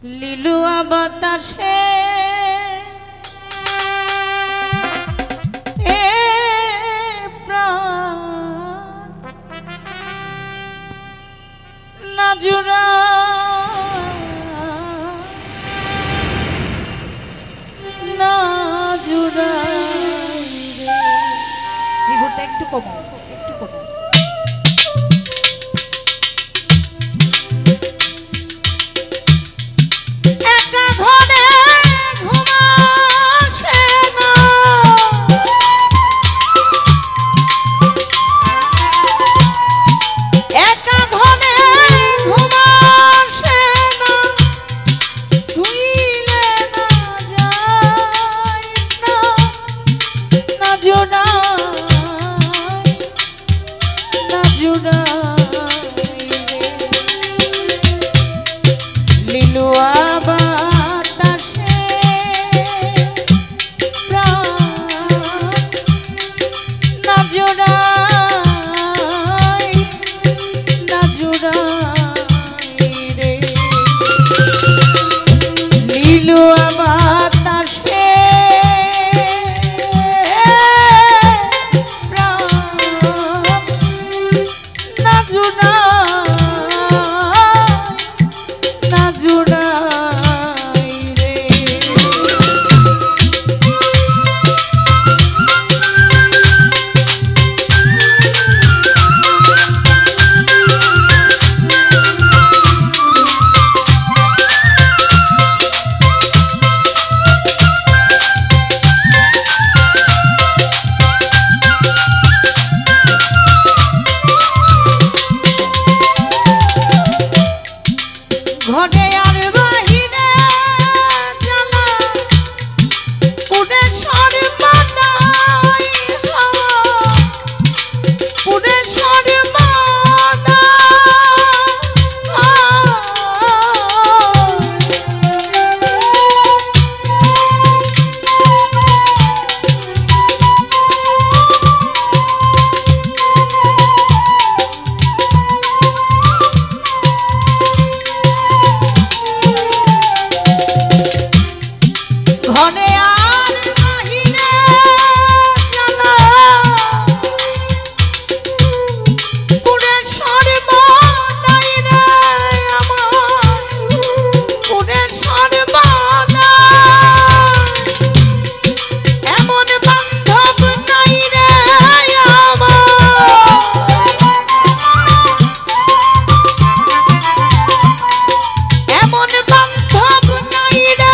লিলুয়া বাতাসে প্রাণ না জুড়া না জুড়া রিভোল্টটা একটু কমাও একটু কমাও। লিলুয়া বাতাসে প্রাণ না জোড়াই না জোড়াই রে লিলুয়া বাতাসে প্রাণ না জোড়াই ঘরে আর বাহিরে জ্বালা পুরে সর্বদাই হাওয়া পুরে ঘরে আর বাহিরে জ্বালা পুরে সর্বদাই রে আমার পুরে সর্বদাই এমন বান্ধব নাই রে আমার এমন বান্ধব নাই রে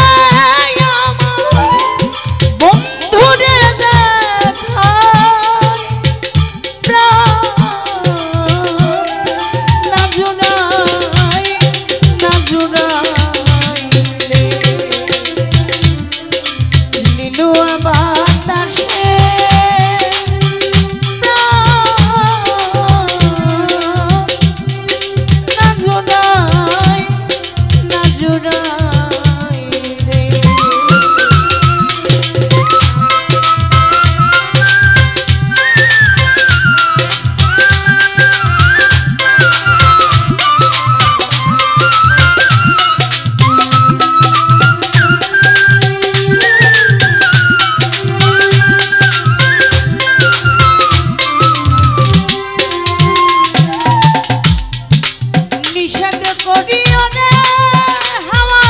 নিষেধ করিও রে হাওয়া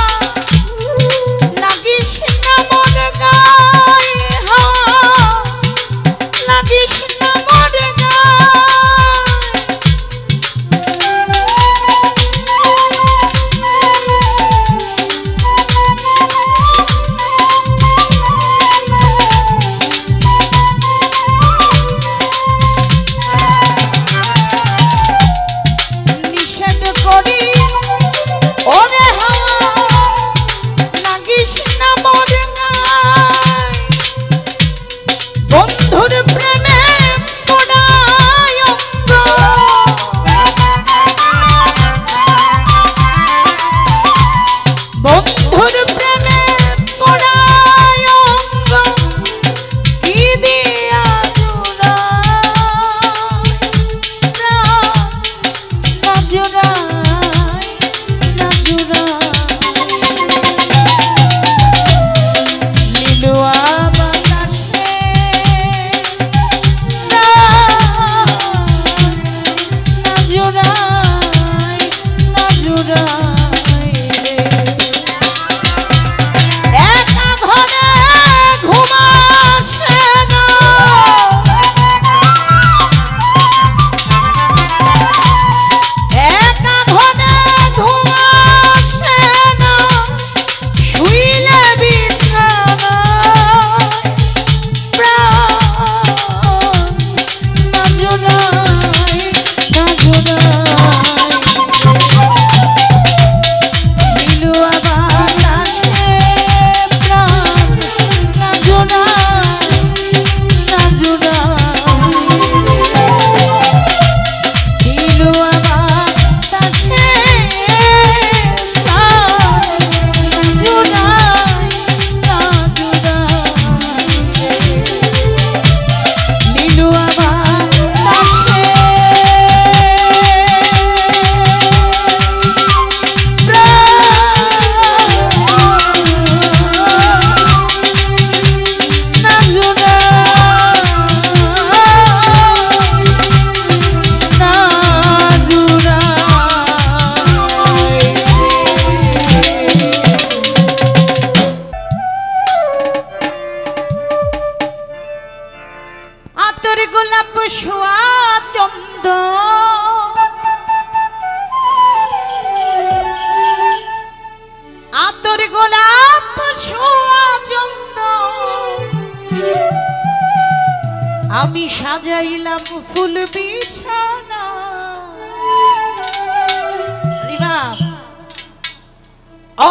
আমি সাজাইলাম ফুল বিছানা।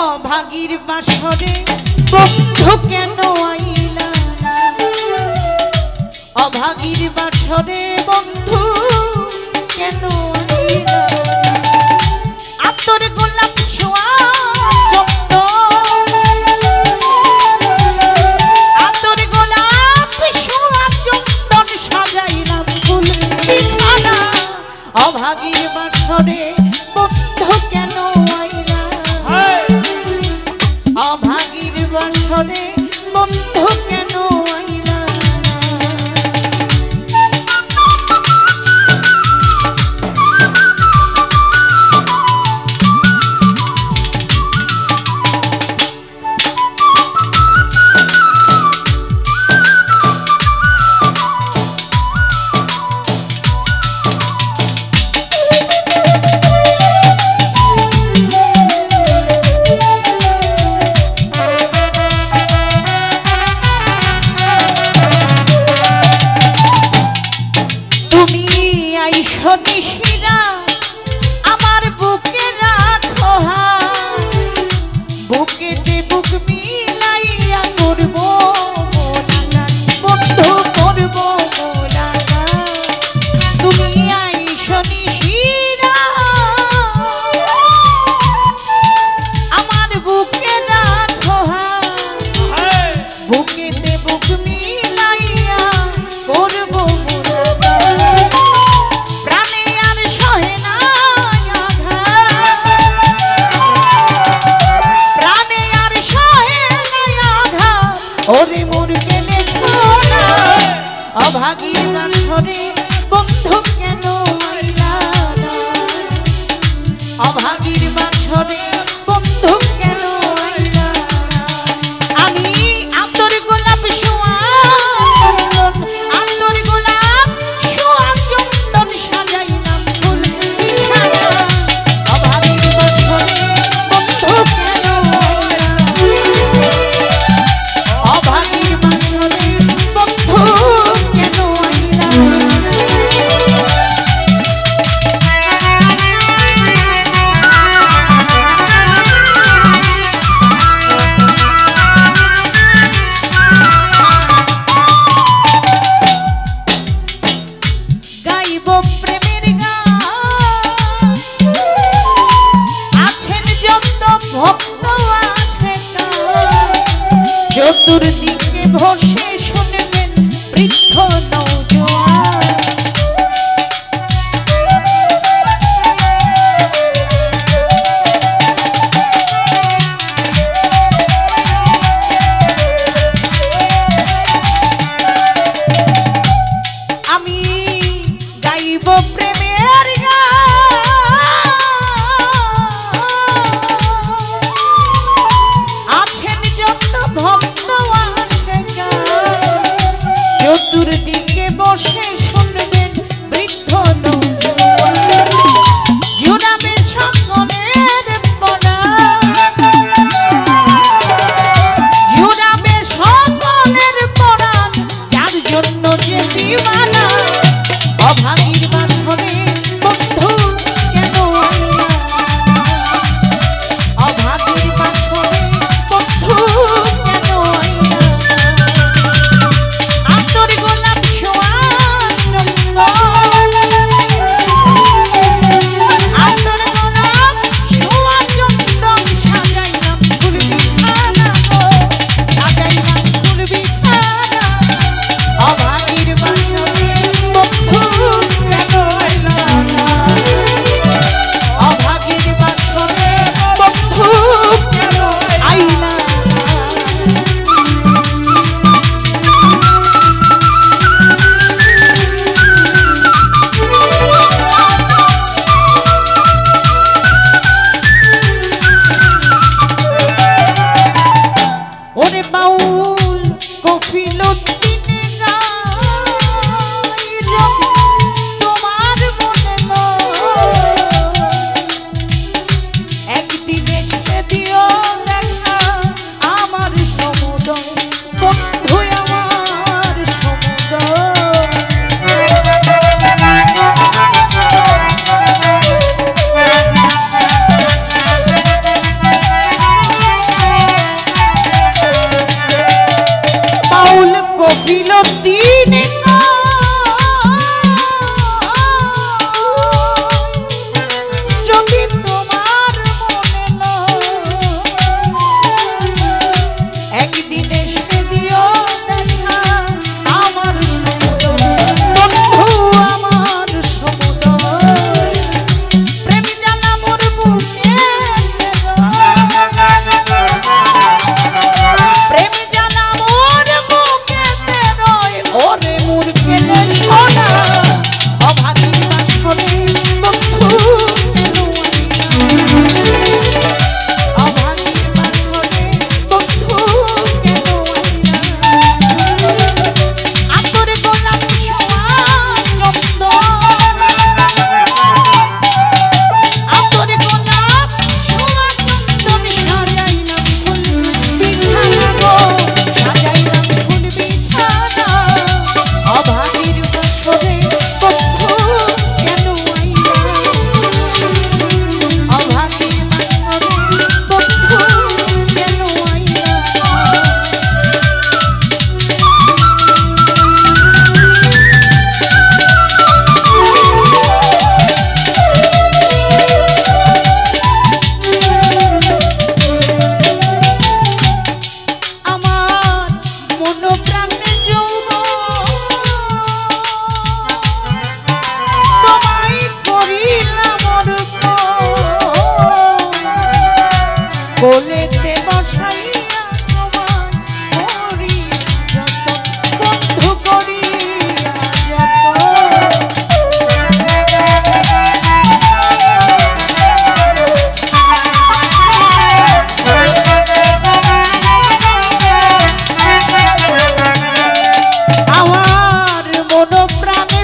অভাগীর বাসরে বন্ধু কেন আইলা না? অভাগীর বাসরে বন্ধু কেন আইলা? আতর গোলাপ ছোঁয়া আতর গোলাপ ছোঁয়া চন্দন সাজাইলাম ফুল বিছানা। অভাগীর বাসরে বন্ধু কেন আইলা? অভাগীর বাসরে বন্ধু কেন আইলা? নিশিরা আমার বুকে রাখো হাত, বুকেতে বুক মিলাইয়া করব মোলাকাত, বন্ধু করব মোলাকাত। তুমি আইসো নিশিরা আমার বুকে রাখো হাত, বুকেতে বুক মিলাইয়া করব মোলাকাত। ওরে মোর গেলে সোনা অভাগীর বাসরে বন্ধু কেন আইলা না? অভাগীর বাসরে বন্ধু কেন আইলা না? আমি আতর গোলাপ ছোঁয়া আতর গোলাপ ছোঁয়া চন্দন সাজাইলাম ফুল বিছানা। অভাগীর বাসরে বন্ধু কেন আইলা? অভাগীর বাসরে বন্ধু কেন আইলা? গাইব প্রেমের গান, আছেন যত ভক্ত আছে চতুর্দিকে বসে শুনবেন বৃদ্ধ নৌজোয়ান। আমি গাইব প্রেমের গান, আছেন যত ভক্ত আসে গান বিলতিনে যদি তোমার মনে নয় একদিন এসে দিও দেখা আমার বন্ধু আমার সমুদয় প্রেম জ্বালা মোর বুকে প্রেম জ্বালা মোর বুকে রয় ওরে মুরকে সোনা অভাগী বাসরে বন্ধু অভাগী বাসরে বন্ধু কেন আতরে গোলাপ ছোঁয়া চন্দ আতরে গোলাপ ছোঁয়া চন্দন সাজাইলাম ফুল বিছানা গো সাজাইলাম ফুল বিছানা অভাগীর বাসরে বন্ধু কেন আইলা অভাগীর বাসরে বন্ধু কেন আইলা আমার মন প্রাণে তোমায় করিলাম অর্পণ কোলেতে বসাইয়া তোমায় করি যতন বন্ধু করিয়া আমার মন প্রাণে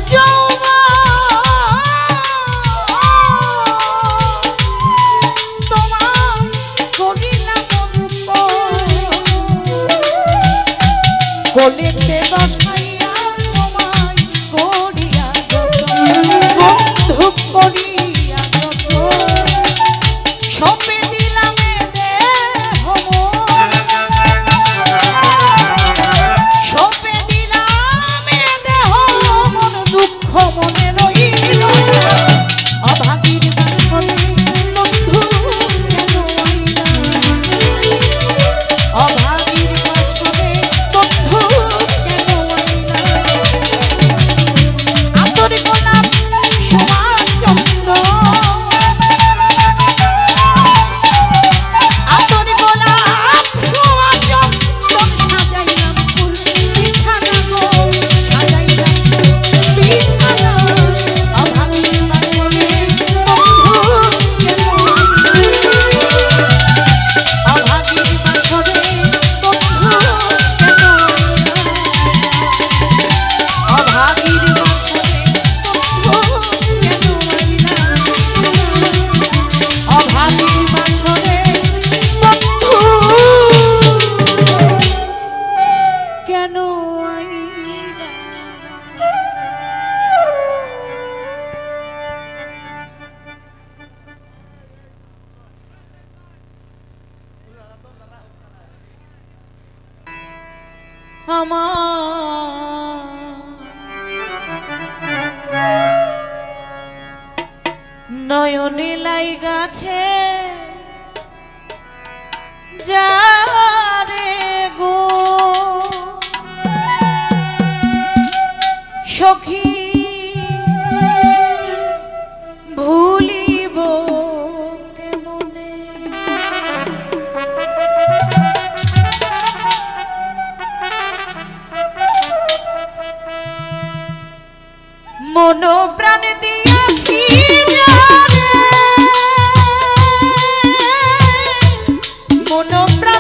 তোমায় করিলাম কোলেতে বসাইয়া তোমায় করিয়া যতন বন্ধু করিয়া যতন সপে দিলাম দেহ মন সপে দিলাম দেহ মন দুঃখ মনে রইল অভাগীর বাসরে বন্ধু কেন আইলা অভাগীর বাসরে বন্ধু কেন আইলা আতরে গোলাপ ছোঁয়া চন্দন আতরে গোলাপ ছোঁয়া চন্দন সাজাইলাম ফুল বিছানা গো সাজাইলাম ফুল বিছানা অভাগীর বাসরে বন্ধু কেন আইলা অভাগীর বাসরে বন্ধু কেন আইলা অভাগীর বাসরে বন্ধু কেন আইলা অভাগীর বাসরে বন্ধু কেন আইলা আমার নয়নে লাইগাছে যারে গো সখী ভুলিব কেমনে মন প্রাণ দিয়াছি যারে মন প্রাণ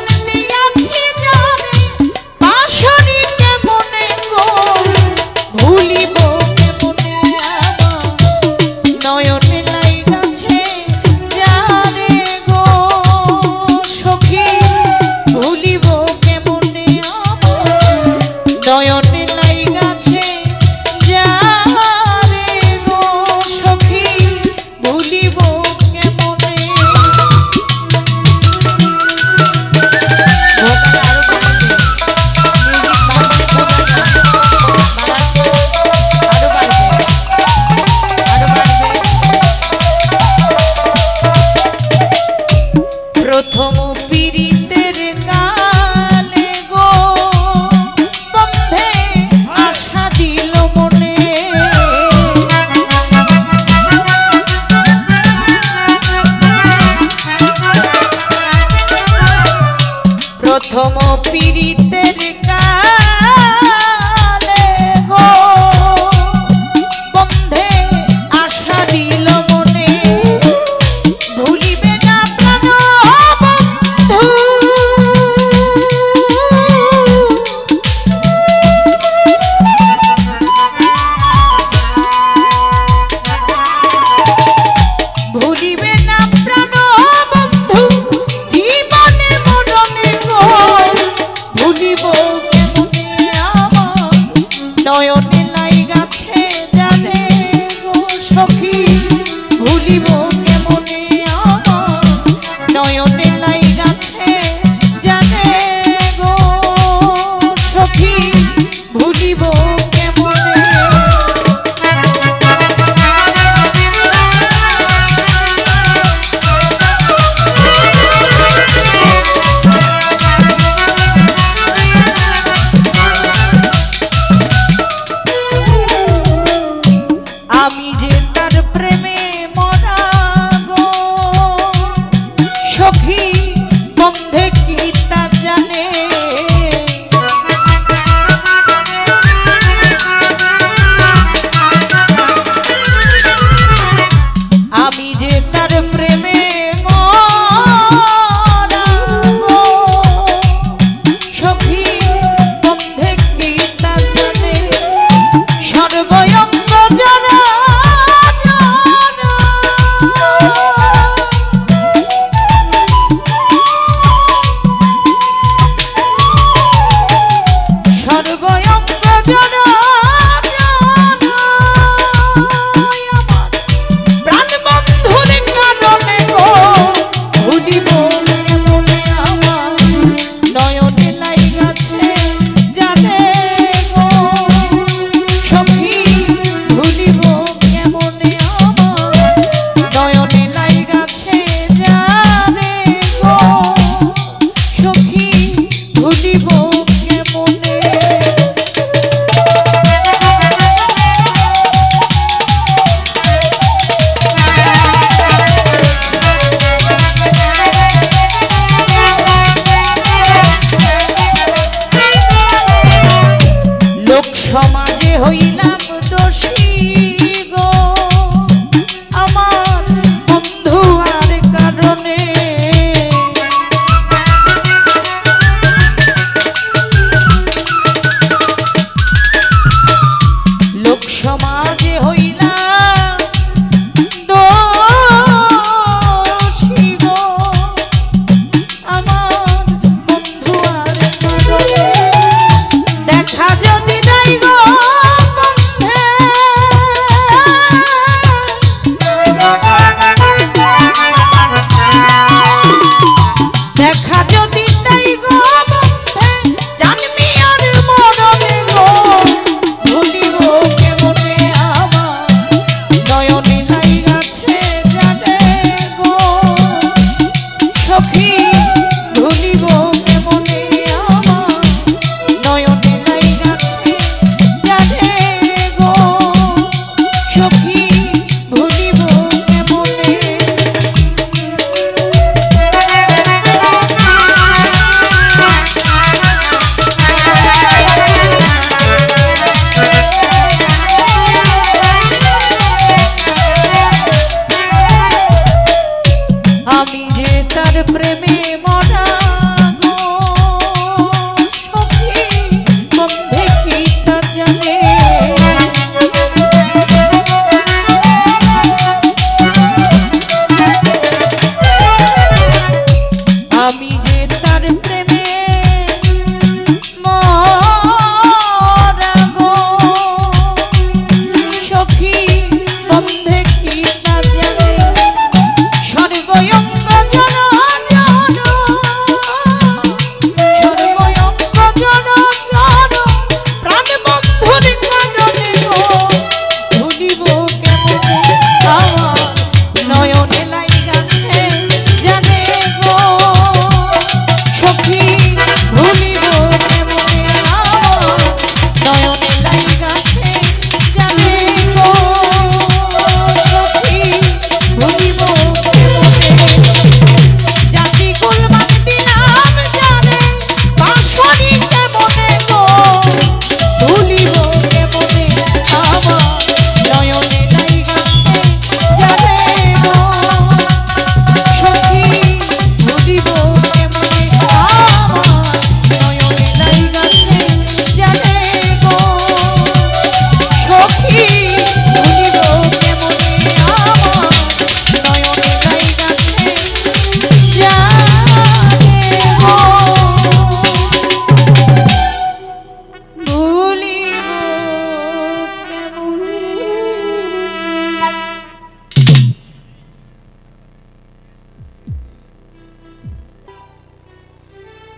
প্রথম পীড়িতের কালে গো বন্ধে আশা দিল মনে ভুলিবে না প্রাণ বন্ধু ভুলিবে না প্রাণ বন্ধু জীবনে মরণে গো ভুলিব কেমনে আমার নয়নে লাইগাছে জানে গো সখী ভুলিব কেমনে আমার নয়নে লাইগাছে জানে গো সখী ভুলিব কেমনে আমি যে তার প্রেমে মরা গো সখী বন্ধে কি তা জানে আমি যে তার প্রেমে মরা গো সখী বন্ধে কি তা জানে সর্বয়ঙ্গ জরা সর্বয়ঙ্গ জরা প্রাণ বন্ধুর কারণে গো ভুলিব কেমনে আমার নয়নে লাইগাছে জানে গো সখী ভুলিব কেমনে আমার নয়নে লাইগাছে জানে গো সখী ভুলিব কেমনে লোক সমাজে হইলাম দোষী গো আমার বন্ধু আর কারণে লোক সমাজে হইলাম দোষী গো আমার বন্ধু আর কারণে দেখা যদি নাই গো বন্ধে দেখা যদি নাই গো বন্ধে জানবি আর মরণে গো ভুলিব কেমনে আমার নয়নে লাইগাছে জানে গো সখী ভুলিব কেমনে আমার নয়নে লাইগাছে জানে গো সখী ভুলিব কেমনে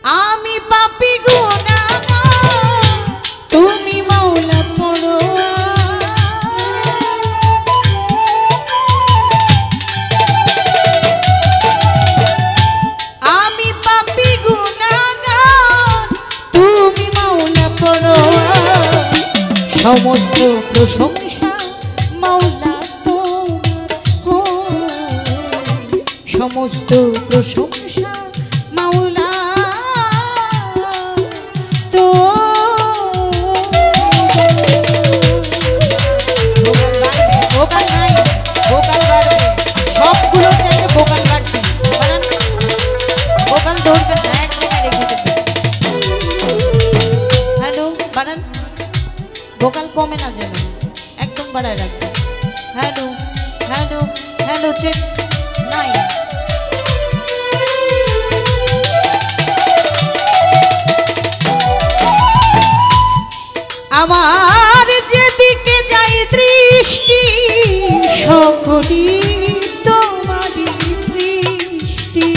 আমি পাপী গুনাহগার তুমি মাওলা পরোয়ার আমি পাপী গুনাহগার তুমি মাওলা পরোয়ার সমস্ত প্রশংসা মাওলা তোমার সমস্ত প্রশংসা মাওলা তো ভোকাল নাই ভোকাল বাড়বে সবগুলোর চাইতে ভোকাল বাড়বে ভোকাল ধরবেন না এক জায়গায় রেখে দেবেন হ্যালো বাড়ান ভোকাল কমে না যেন একদম বাড়ায় রাখবেন হ্যালো হ্যালো হ্যালো চেক নাই আমার যেদিকে যাই দৃষ্টি সকলই তোমারই সৃষ্টি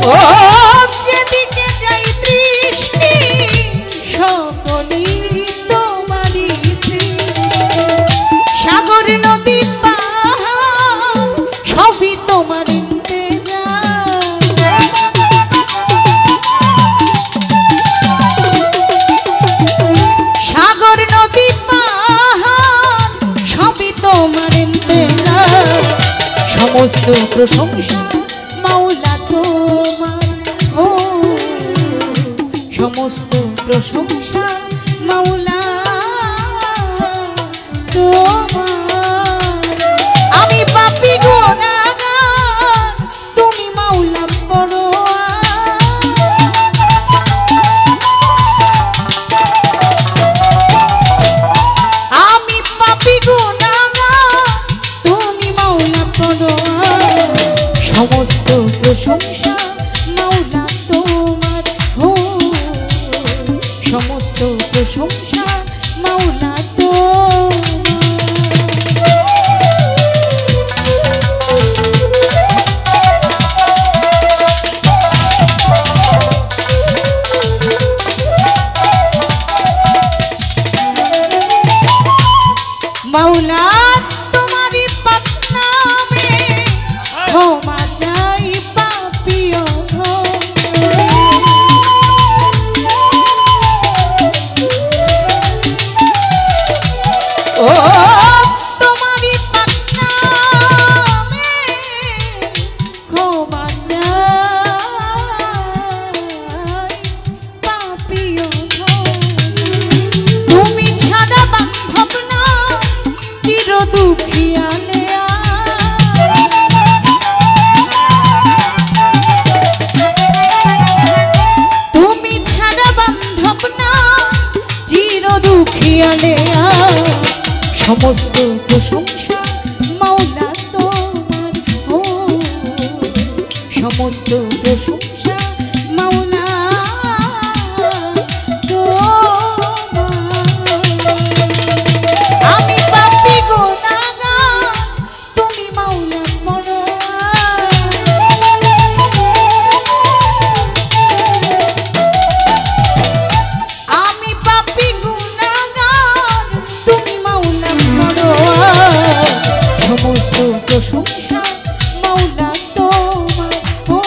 ও যেদিকে যাই দৃষ্টি সকলই তোমারই সৃষ্টি সাগর নদী পাহাড় সবই তোমার সমস্ত প্রশংসা মাওলা তোমার ও সমস্ত প্রশংসা মাওলা তোমার আমি পাপী গুনাহগার তুমি মাওলা পরোয়ার আমি পাপী সমস্ত প্রশংসা মাওলা তোমার হো সমস্ত প্রশংসা মাওলা মাওলা তোমারই পাক নামে ক্ষমা চাই পাপিও ও তোমারই পাক নামে ক্ষমা চাই পাপিও তুমি ছাড়া বান্ধব না চির দুঃখিয়ালে সমস্ত প্রশংসা মাওলা তোমার ও সমস্ত প্রশংসা মাওলা আমি পাপী গুনাহগার তুমি মাওলা পরোয়ার আমি পাপী সমস্ত প্রশংসা মাওলা তোমার ও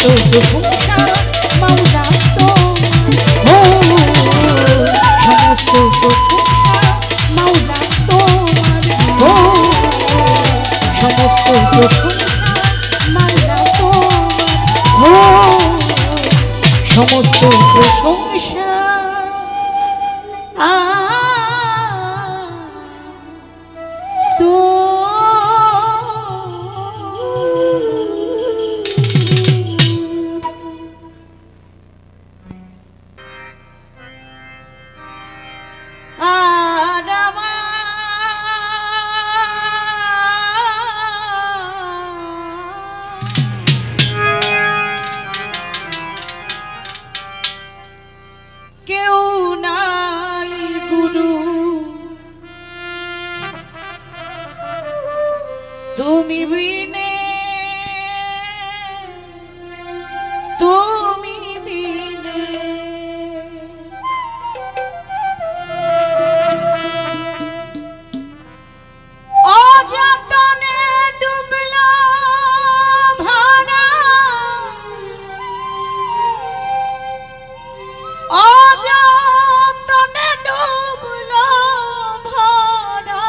সমস্ত প্রশংসা মাওলা তোমার, ও সমস্ত প্রশংসা মাওলা তোমার, ও সমস্ত প্রশংসা মাওলা তোমার, ও সমস্ত প্রশংসা তুমি বিনে, তুমি বিনে অযতনে ডুবল ভাড়া, অযতনে ডুবল ভাড়া,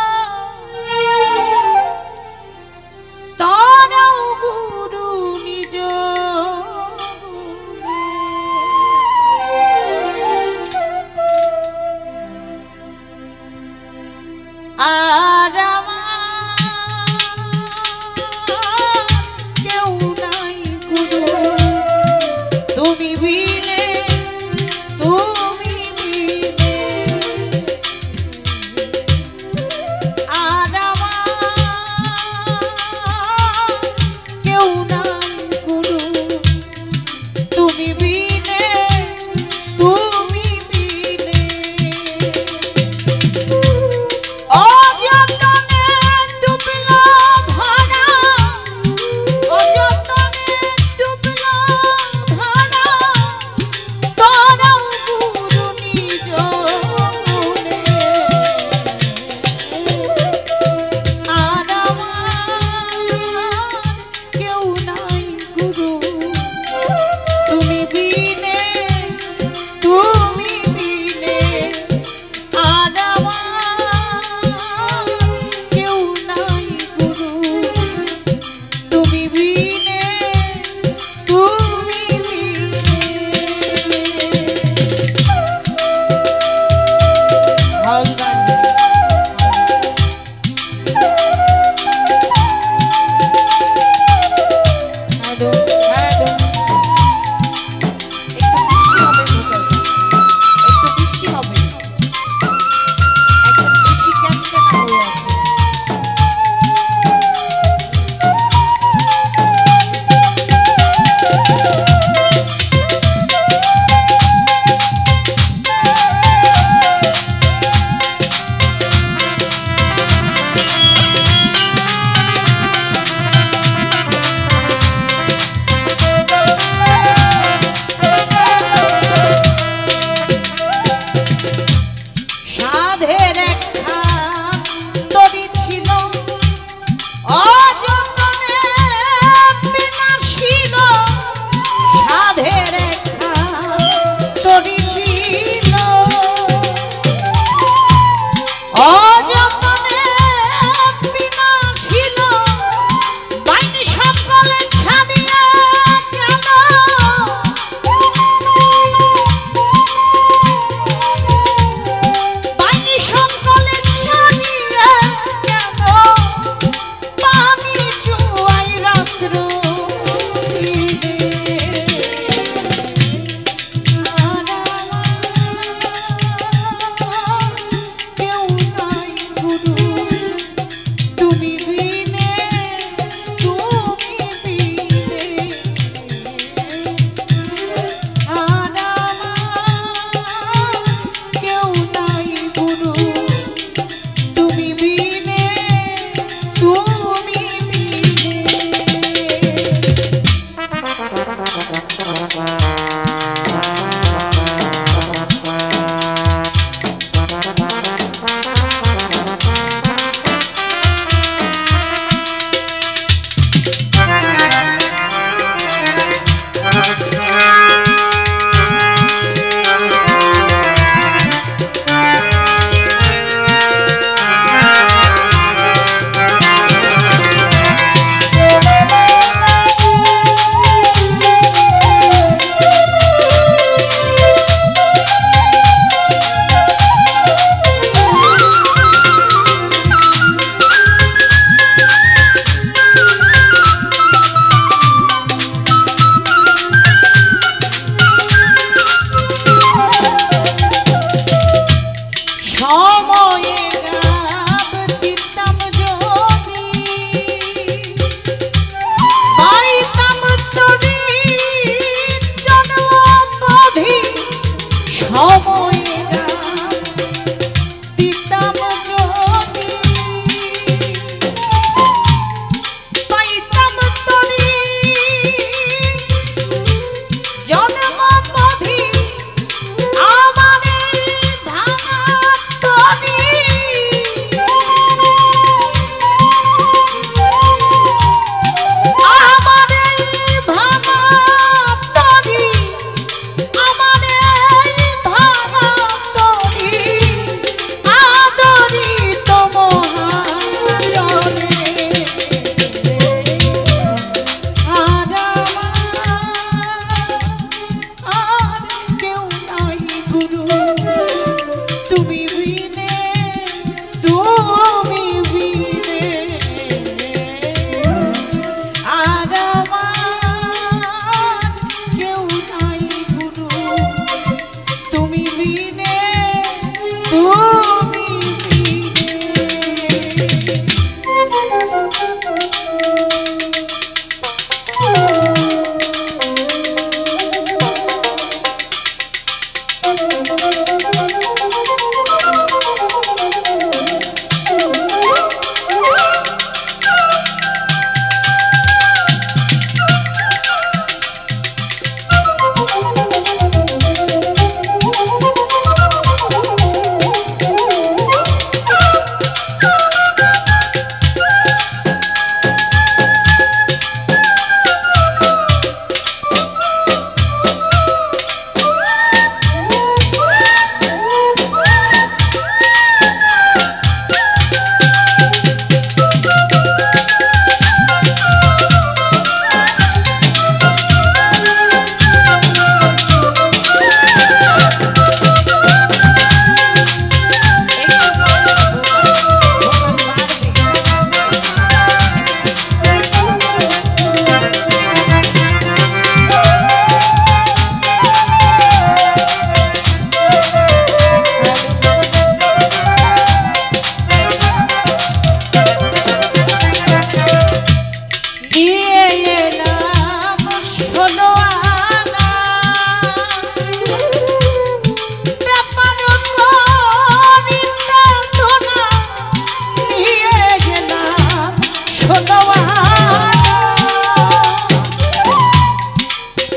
দিয়ে এলাম 16 আনা ব্যাপার করিতে তো না নিয়ে গেলাম 16 আনা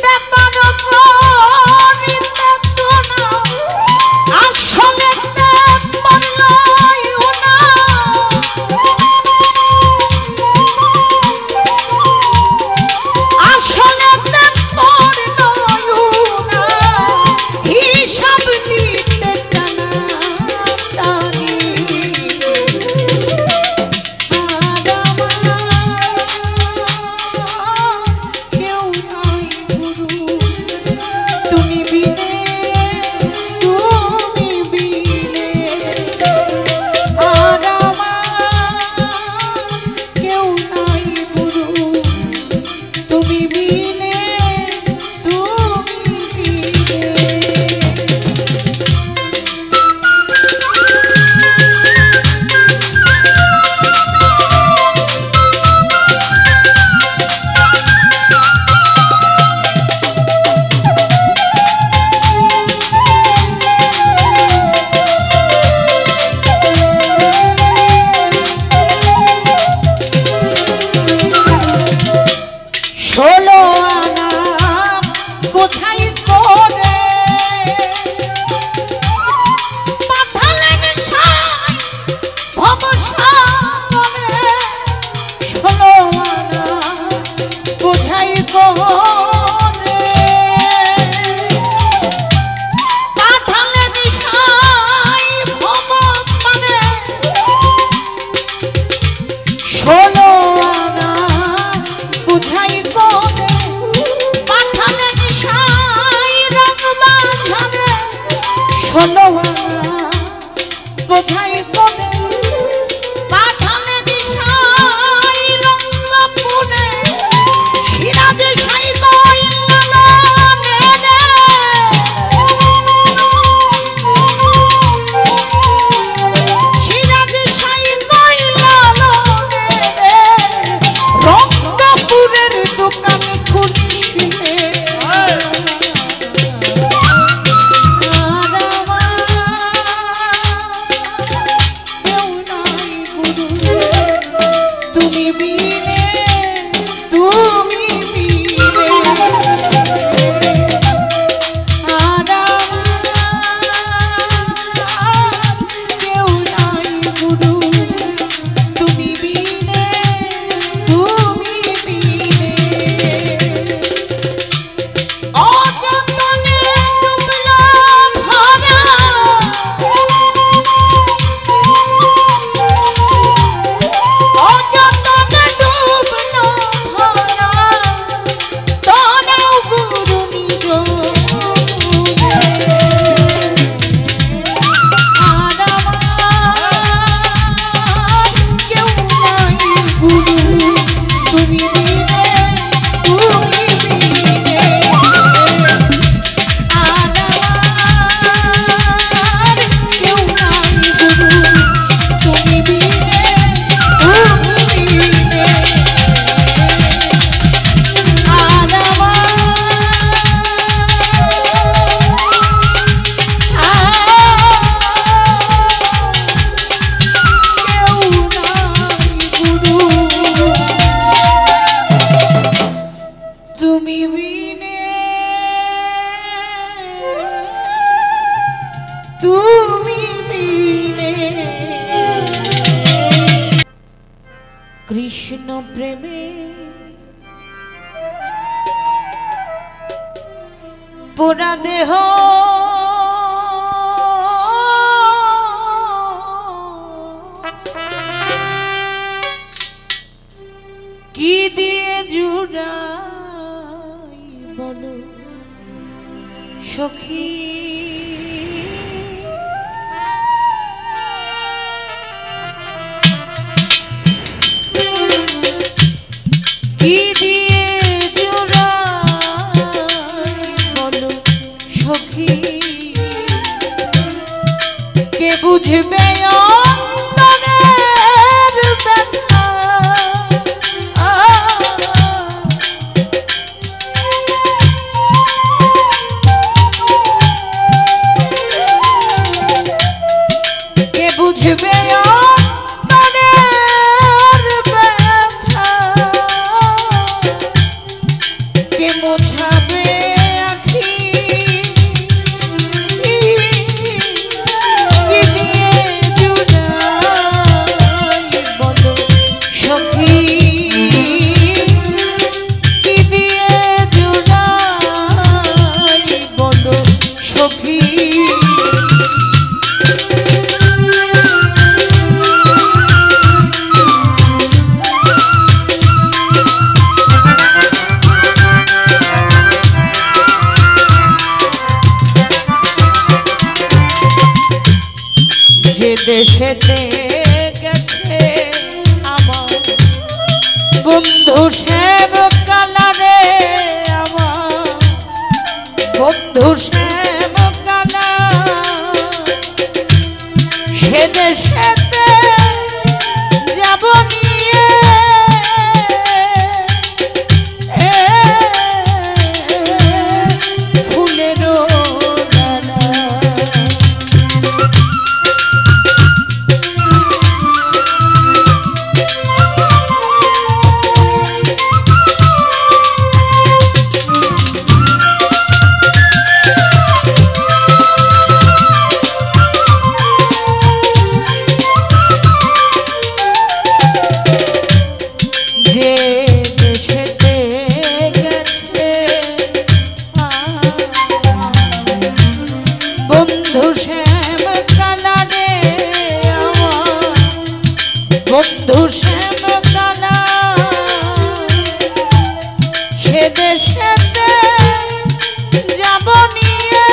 ব্যাপার করিতে তো না আসলে কৃষ্ণ প্রেমে পোড়া দেহ কি দিয়ে জুড়াই বলো সখী কি দিয়ে জোড়াই বলো সখী কে বুঝবে অন্তরের ব্যথা দেশেতে গেছে আমার বন্ধু শ্যাম কালারে, আমার বন্ধু শ্যাম কালা, সে দেশেতে যাব নিয়ে ফুলেরও ডালা। বন্ধু শ্যাম কালা, সে দেশেতে যাব নিয়ে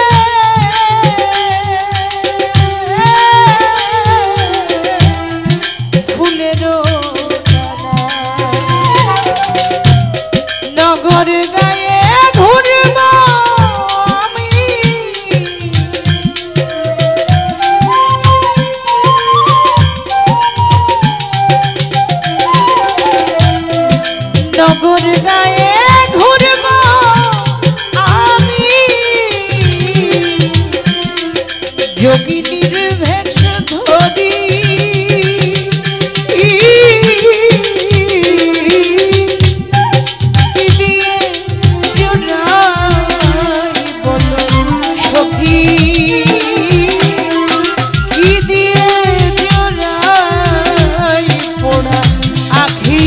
ফুলেরও ডালা। নগর গায়ে ঘুরব আমি, নগর গায়ে ঘুরব আমি, যোগিনীর ভেষ ধরি দিয়ে জোড়াই বলো সখী, কি দিয়ে জোড়াই পোড়া আখি।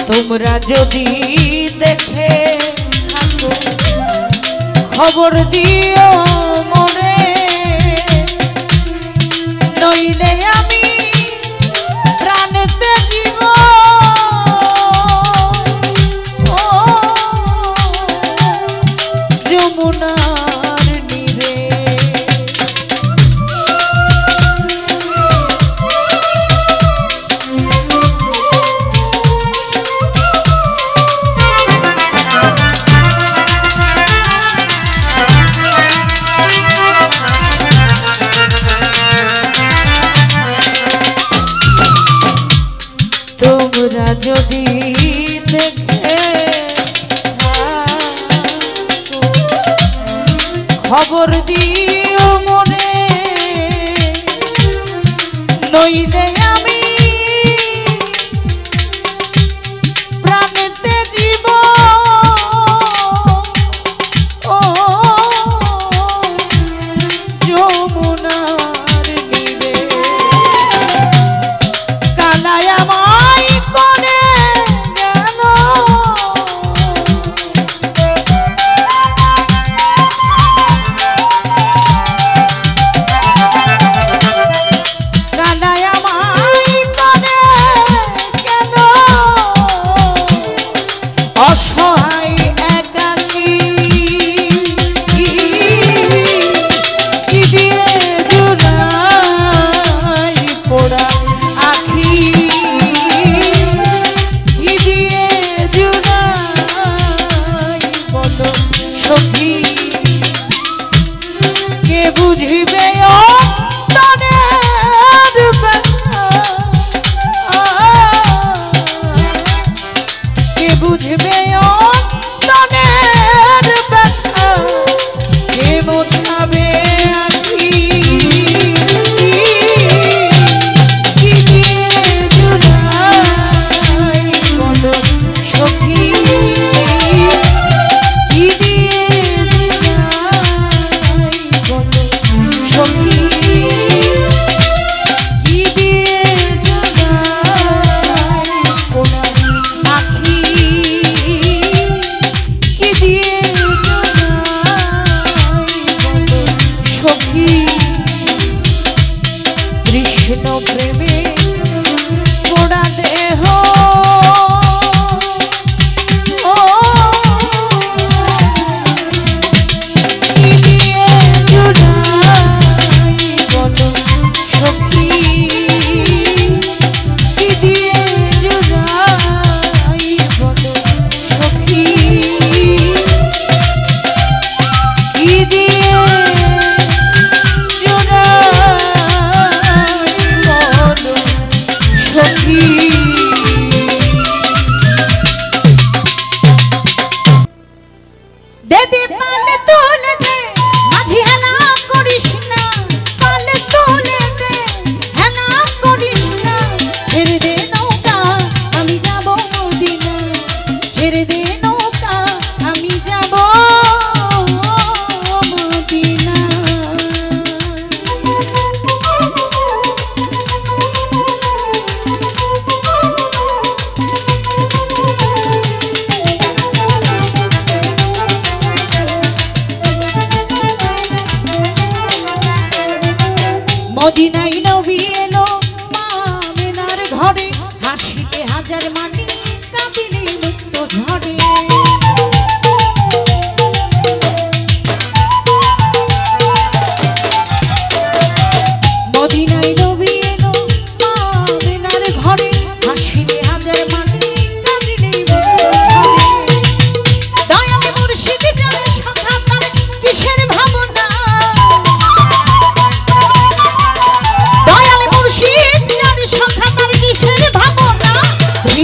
তোমরা যদি দেখে থাকো খবর দিও মনে, নইলে আমি প্রাণেতে জীব যমুনার নীরে। তোমরা যদি দেখে খবর দিও মনে, নইলে আমি প্রাণেতে জীব যমুনার নীরে। কালায় আমায় করে গেল,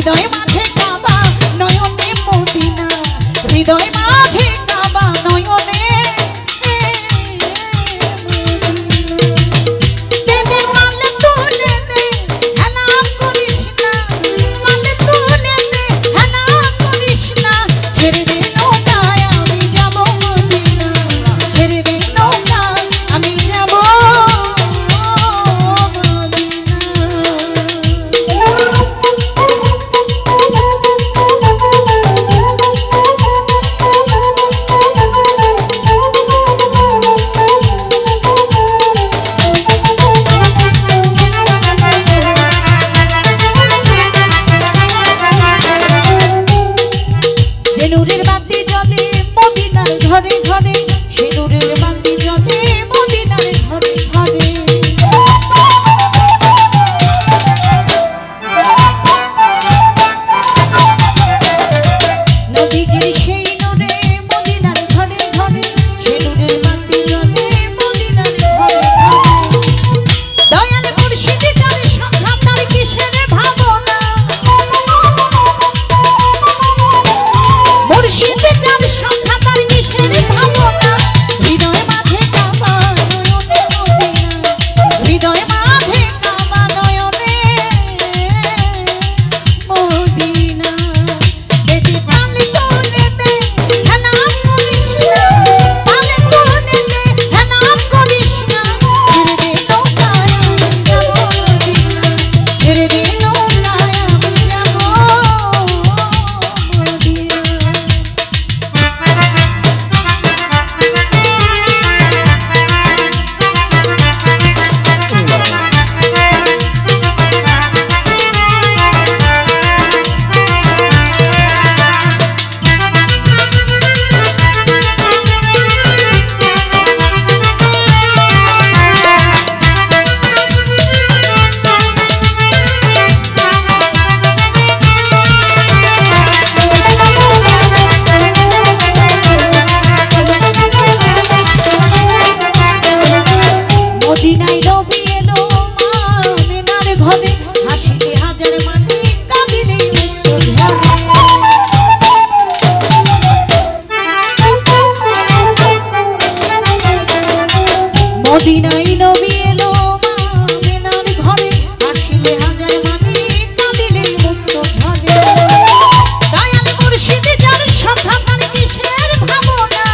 হৃদয় মাঝে কাবা নয়নে মদিনা, হৃদয় মাঝে কাবা নয়নে ঘরে ঘরে সিঁদুরের বাতি জ্বলে মদিনার ঘরে ঘরে। নবীজির সেই নূরে মদিনার ঘরে ঘরে সিঁদুরের বাতি জ্বলে মদিনার ঘরে ঘরে। দয়াল মুর্শিদ যার সংখ্যা তার কিসের ভাবনা, মুর্শিদ যার সংখ্যা তার কিসের ভাবনা। হৃদয় মাঝে কাবা নয়নে মদিনা, হৃদয় মাঝে কাবা নয়নে মদিনা। বেটি পানি তোলে দে হেনা করিস না, পানি তোলে দে হেনা করিস না। ছেড়ে দে নৌকায় আমি যাব মদিনা, ছেড়ে দে নৌকায় আমি যাব মদিনা। মদিনায় নবী এলো আমিনার ঘরে, হাসিলে হাজার মানে কাঁদিলে উত্তর ঝরে। মদিনায় নবী এলো আমিনার ঘরে, হাসিলে হাজার মানে কাঁদিলে উত্তর ঝরে। দয়াল মুর্শিদ যার সংখ্যা তার কিসের ভাবনা,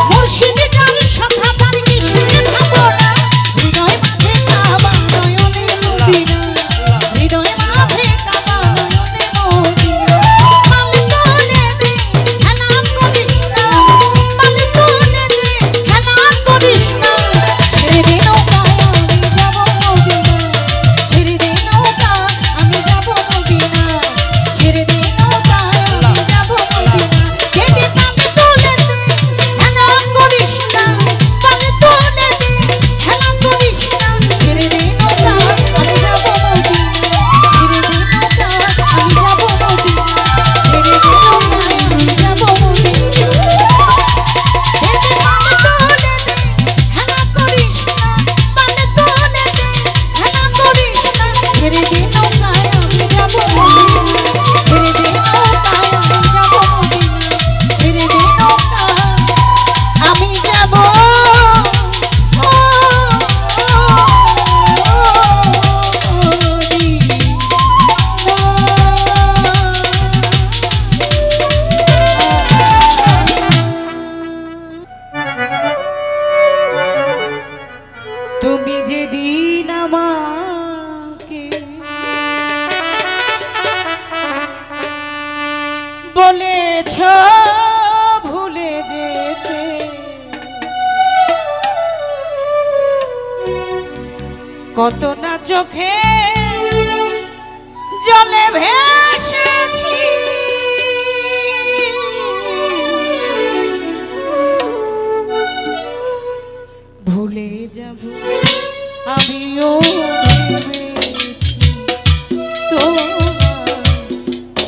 মুর্শিদ যার সংখ্যা তার কিসের ভাবনা। হৃদয় মাঝে কাবা নয়নে মদিনা, হৃদয় মাঝে কাবা নয়নে মদিনা। পাল তোলে দে হেনা করিস না, পাল তোলে দে হেনা করিস না। ছেড়ে দে নৌকায় আমি যাব মদিনা, ছেড়ে দে নৌকায় আমি যাব মদিনা, ছেড়ে দে নৌকায় আমি যাব মদিনা। বেটি পাল তোলে দে হেনা করিস না, পাল তোলে দে হেনা করিস না। ছেড়ে দে নৌকায় আমি যাব মদিনা, ছেড়ে দে নৌকায় আমি যাব মদিনা, ছেড়ে দে নৌকায় আমি যাব মদিনা। বেটি পাল তোলে দে হেনা করিস না, পাল তোলে দে হেনা করিস না। ছেড়ে দে নৌকায় আমি যাব মদিনা, ছেড়ে দে নৌকায় আমি যাব মদিনা, ছেড়ে দে নৌকায় আমি যাব তুমি যেদিন আমাকে বলেছ ভুলে যেতে, কত না চোখে জলে ভেসেছি। ভুলে যাব আমিও ভেবেছি তোমায়,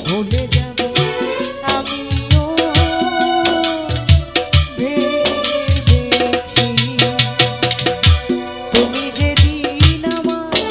ভুলে যাব আমিও ভেবেছি। তুমি যেদিন আমায়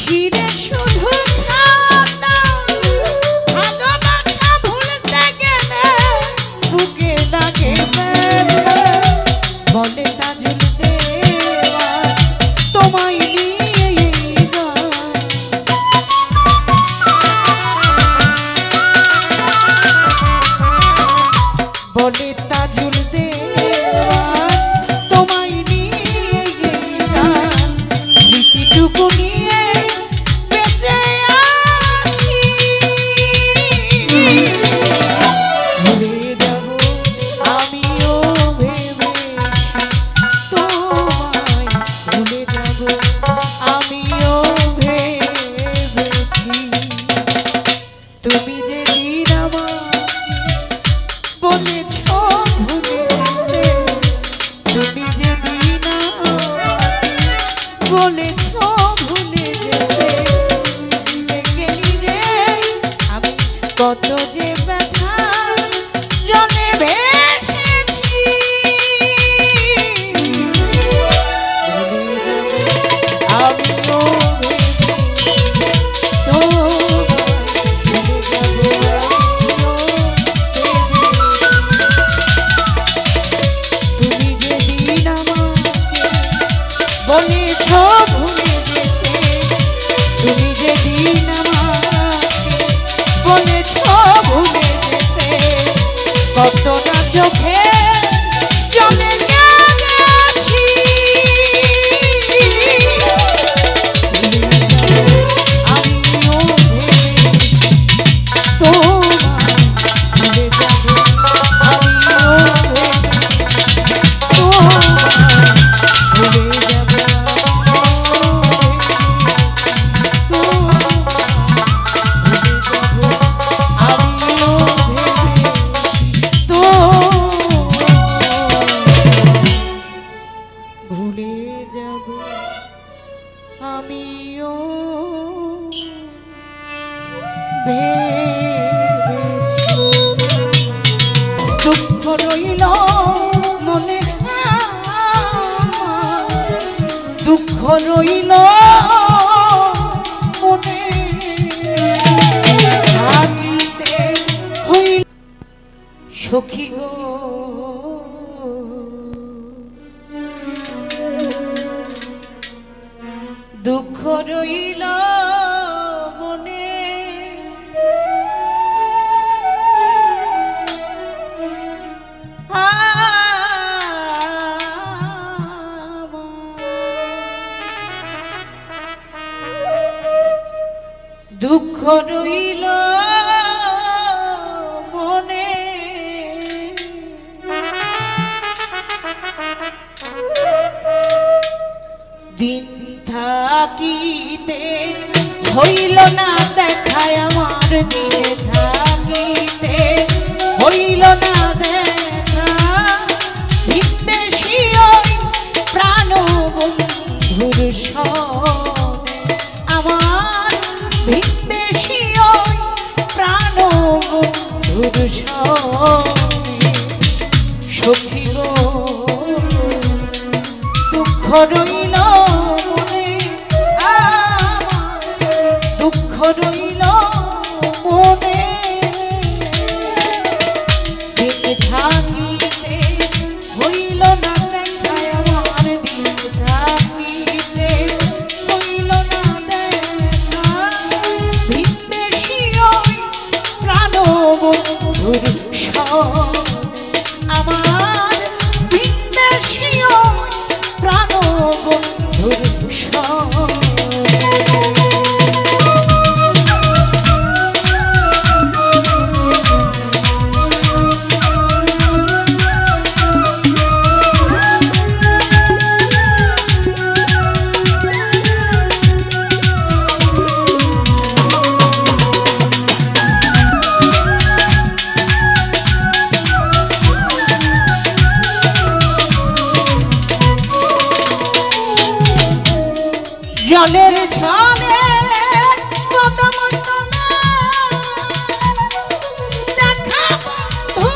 চিরে শুধু খাতা ভালোবাসা ভুলতে গেলে বুকে লাগে ব্যথা বলে তাজুল দেওয়া তোমায় নিয়ে বলে তাজুল দেওয়া তোমায় নিয়ে গান স্মৃতিটুকু নিয়ে বেঁচে আছি ভুলে যাব আমিও ভেবে তোমায় ভুলে যাব আমিও ভেবেছি তুমি যেদিন আমাকে বলেছ ভুলে যেতে তুমি যেদিন বলেছ ভুলে যেতে নিজেকে নিজে আমি কত যে ব্যথা জলে ভেসেছি আমিও বলেছ ভুলে যেতে তুমি যেদিন আমাকে বলেছ ভুলে যেতে কত না চোখে জলে গেছি আমিও ভেবেছি তোমায় ভুলে যাব আমিও ভেবেছি তোমায় ভুলে যাব ভুলে যাব আমিও ভেবেছি দুঃখ রইল মনে দুঃখ রইল মনে ভাবিতে হইল সখী গো দুঃখ রইল মনে দুঃখ রইল মনে দিন থাকিতে হইল না দেখায় আমার দিনে থাকিতে হইল না দেখা ভিনদেশী ওই প্রাণ বন্ধুর সনে আমার ভিনদেশী ওই প্রাণ বন্ধুর সনে সখী গো দুঃখ রইল মনে আমার দুঃখ রইল মনে দিন থাকিতে হইল না দেখায় আমার দিন থাকিতে হইল না দেখা ভিনদেশী ওই প্রাণ বন্ধুর সনে আমার ভিনদেশী ওই প্রাণ বন্ধুর সনে জলের ছলে কদম তলে দেখা বন্ধু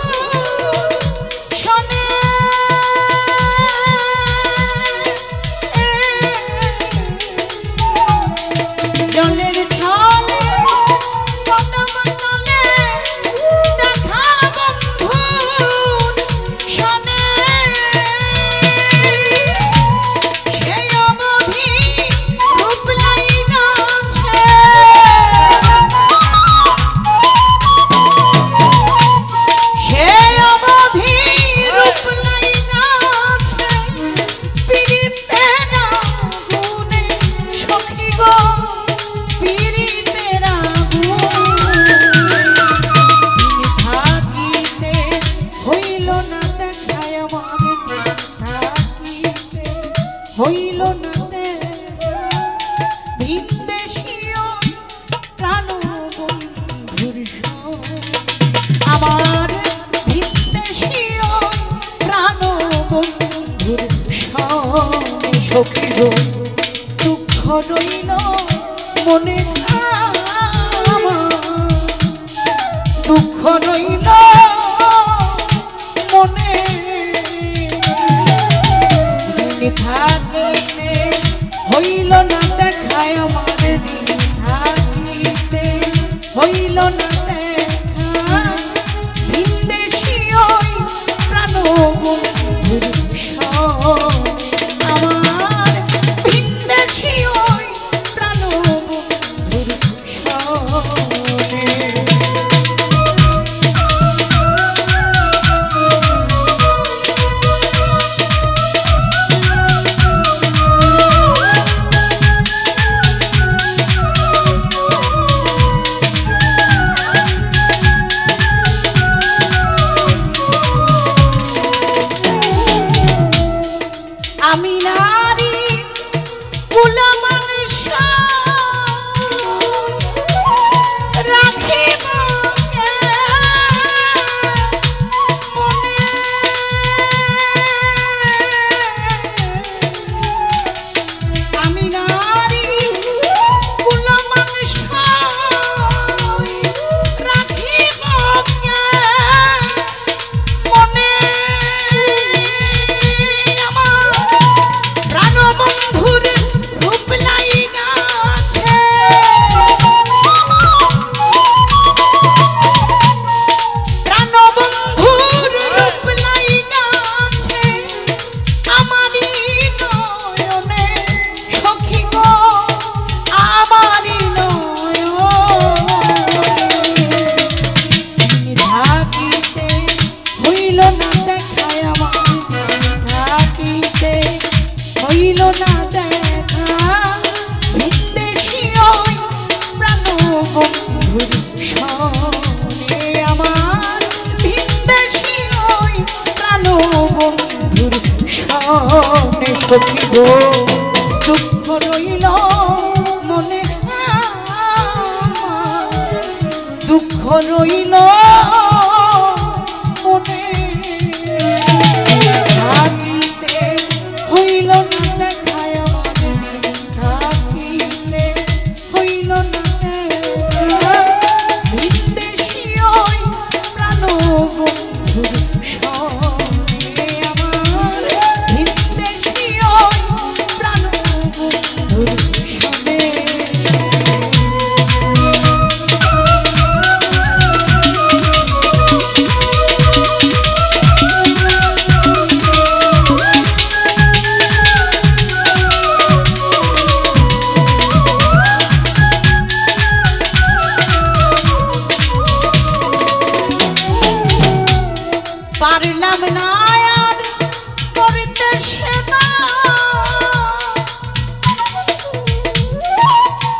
শোনে গো দুঃখ রইল মনে দুঃখ রইল মনে থাকিতে হইল না দেখায় আমার দিন থাকিতে হইল না দেখা ভিনদেশী ওই প্রাণ বন্ধুর আমার ভিনদেশী ওই প্রাণ বন্ধুর আমি নারী কুলা মানুষ রাখিব মনে আমি নারী কুলা মানুষ রাখিব মনে প্রাণবন্ধুর রূপ লাইগা আছে প্রাণবন্ধুর রূপ লাইগা আছে আমারই নয়নে সখী গো আমারই নয়নে থাকিতে হইল না দেখায় আমার থাকিতে হইল না দেখা ভিনদেশী ওই প্রাণ বন্ধুর সনে আমার ভিনদেশী ওই প্রাণ বন্ধুর সনে সখী গো দুঃখ রইল মনে দুঃখ রইল মনে থাকিতে হইল না দেখায় আমাদের থাকিতে হইল না দেখা ভিনদেশী ওই প্রাণ বন্ধুর সনে আমার ভিনদেশী ওই প্রাণ বন্ধুর সনে পারলাম না আর করিতে সেবা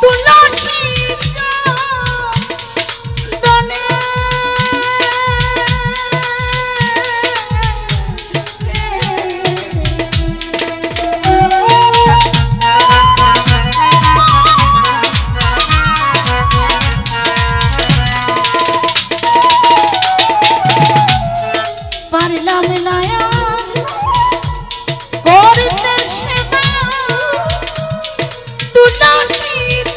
তুলসীর দনে পারলাম না করতে সেবা তুলসীর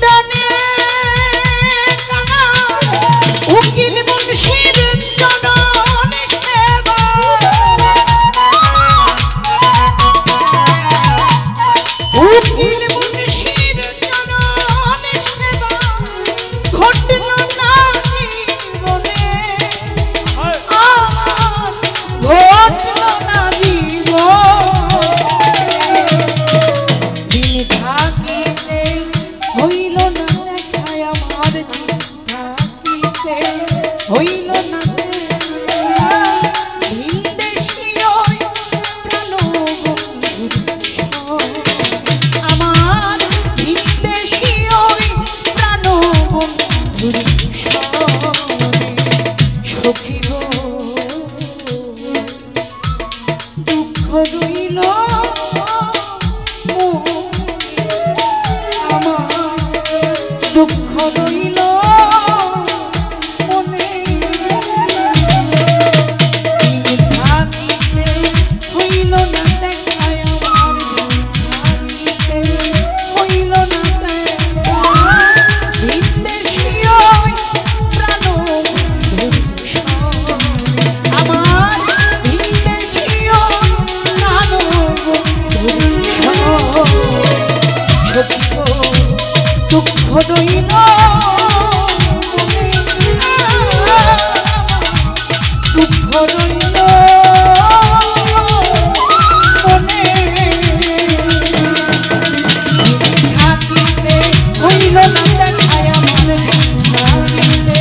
দনে উকিল মুন্সির চরণ সেবা উকিল মুন্সির চরণ সেবা ঘটল না হইল না দেখায় আমার থাকিতে হইল না ভিনদেশী ওই প্রাণ বন্ধুর আমার রইল দুঃখ রইল মনে থাকিতে হইল না দেখায় আমার থাকিতে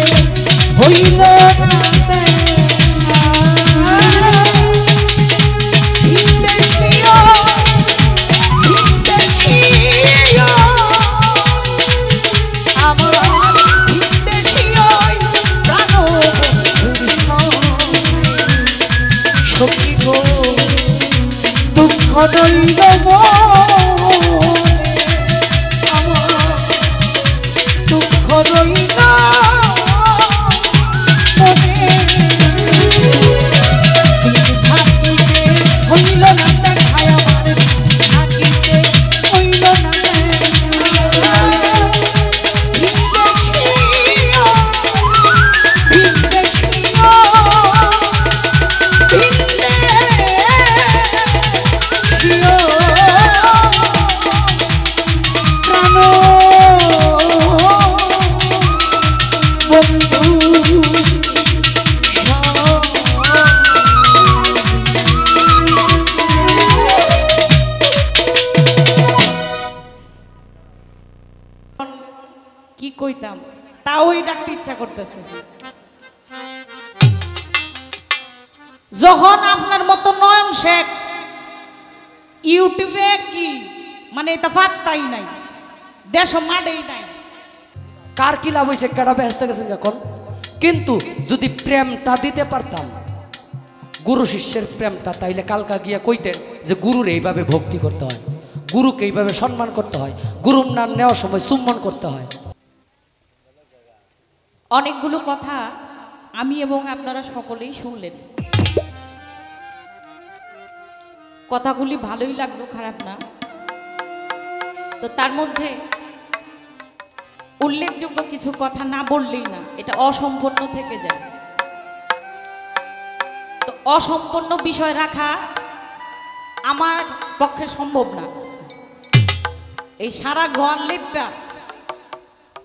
হইল না রইল আমার দুঃখ রইল মনে থাকিতে হইল না দেখায় আমার থাকিতে হইল না কি কইতাম তাওই ডাকতে ইচ্ছা করতেছে যখন আপনার মতো নয়ন শেখ ইউটিউবে কি মানে এটা পাত্তাই নাই দেশ মাডেই নাই কার কি লাভ হয়েছে কারা ব্যস্ত গেছেন এখন কিন্তু যদি প্রেমটা দিতে পারতাম গুরু শিষ্যের প্রেমটা তাইলে কালকা গিয়া কইতেন যে গুরুর এইভাবে ভক্তি করতে হয় গুরুকে এইভাবে সম্মান করতে হয় গুরুর নাম নেওয়ার সময় চুম্বন করতে হয় অনেকগুলো কথা আমি এবং আপনারা সকলেই শুনলেন কথাগুলি ভালোই লাগলো খারাপ না তো তার মধ্যে উল্লেখযোগ্য কিছু কথা না বললেই না এটা অসম্পূর্ণ থেকে যায় তো অসম্পূর্ণ বিষয় রাখা আমার পক্ষে সম্ভব না এই সারা ঘর লিপটা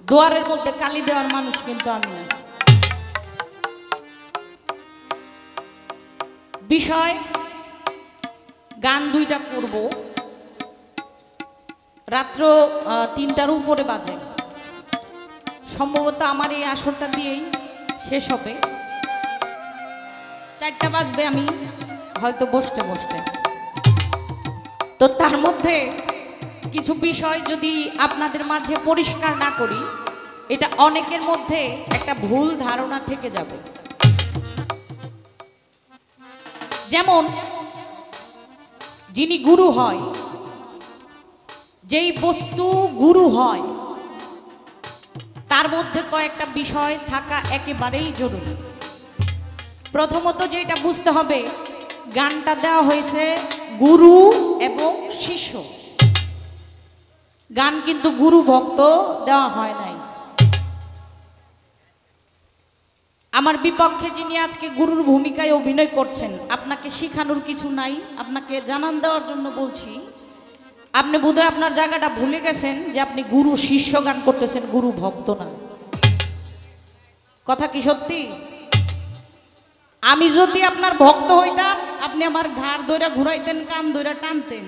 দুয়ারের মধ্যে কালি দেওয়ার মানুষ কিন্তু আমি না বিষয় গান দুইটা করব রাত্র ৩টার উপরে বাজে সম্ভবত আমার এই আসরটা দিয়েই শেষ হবে 4টা বাজবে আমি হয়তো বসতে বসতে তো তার মধ্যে কিছু বিষয় যদি আপনাদের মাঝে পরিষ্কার না করি এটা অনেকের মধ্যে একটা ভুল ধারণা থেকে যাবে যেমন যিনি গুরু হয় যেই বস্তু গুরু হয় তার মধ্যে কয়েকটা বিষয় থাকা একেবারেই জরুরি প্রথমত যেটা বুঝতে হবে গানটা দেওয়া হয়েছে গুরু এবং শিষ্য গান কিন্তু গুরু ভক্ত দেওয়া হয় নাই আমার বিপক্ষে যিনি আজকে গুরুর ভূমিকায় অভিনয় করছেন আপনাকে শেখানোর কিছু নাই আপনাকে জানান দেওয়ার জন্য বলছি আপনি বোধহয় আপনার জায়গাটা ভুলে গেছেন যে আপনি গুরু শিষ্য গান করতেছেন গুরু ভক্ত না কথা কি সত্যি আমি যদি আপনার ভক্ত হইতাম আপনি আমার ঘাড় ধরে ঘুরাইতেন কান ধরে টানতেন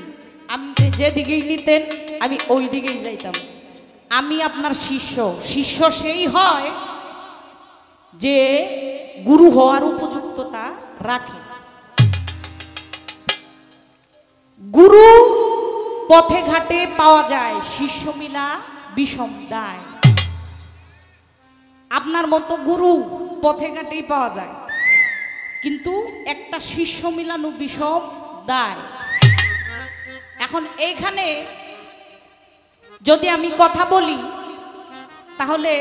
আপনি যেদিকেই নিতেন আমি ওই দিকেই যাইতাম আমি আপনার শিষ্য শিষ্য সেই হয় যে গুরু হওয়ার উপযুক্ততা রাখে গুরু পথে ঘাটে পাওয়া যায় শিষ্য মিলা বিষম দায় আপনার মতো গুরু পথে ঘাটেই পাওয়া যায় কিন্তু একটা শিষ্য মিলানো বিষম দায় এখন এইখানে যদি আমি কথা বলি তাহলে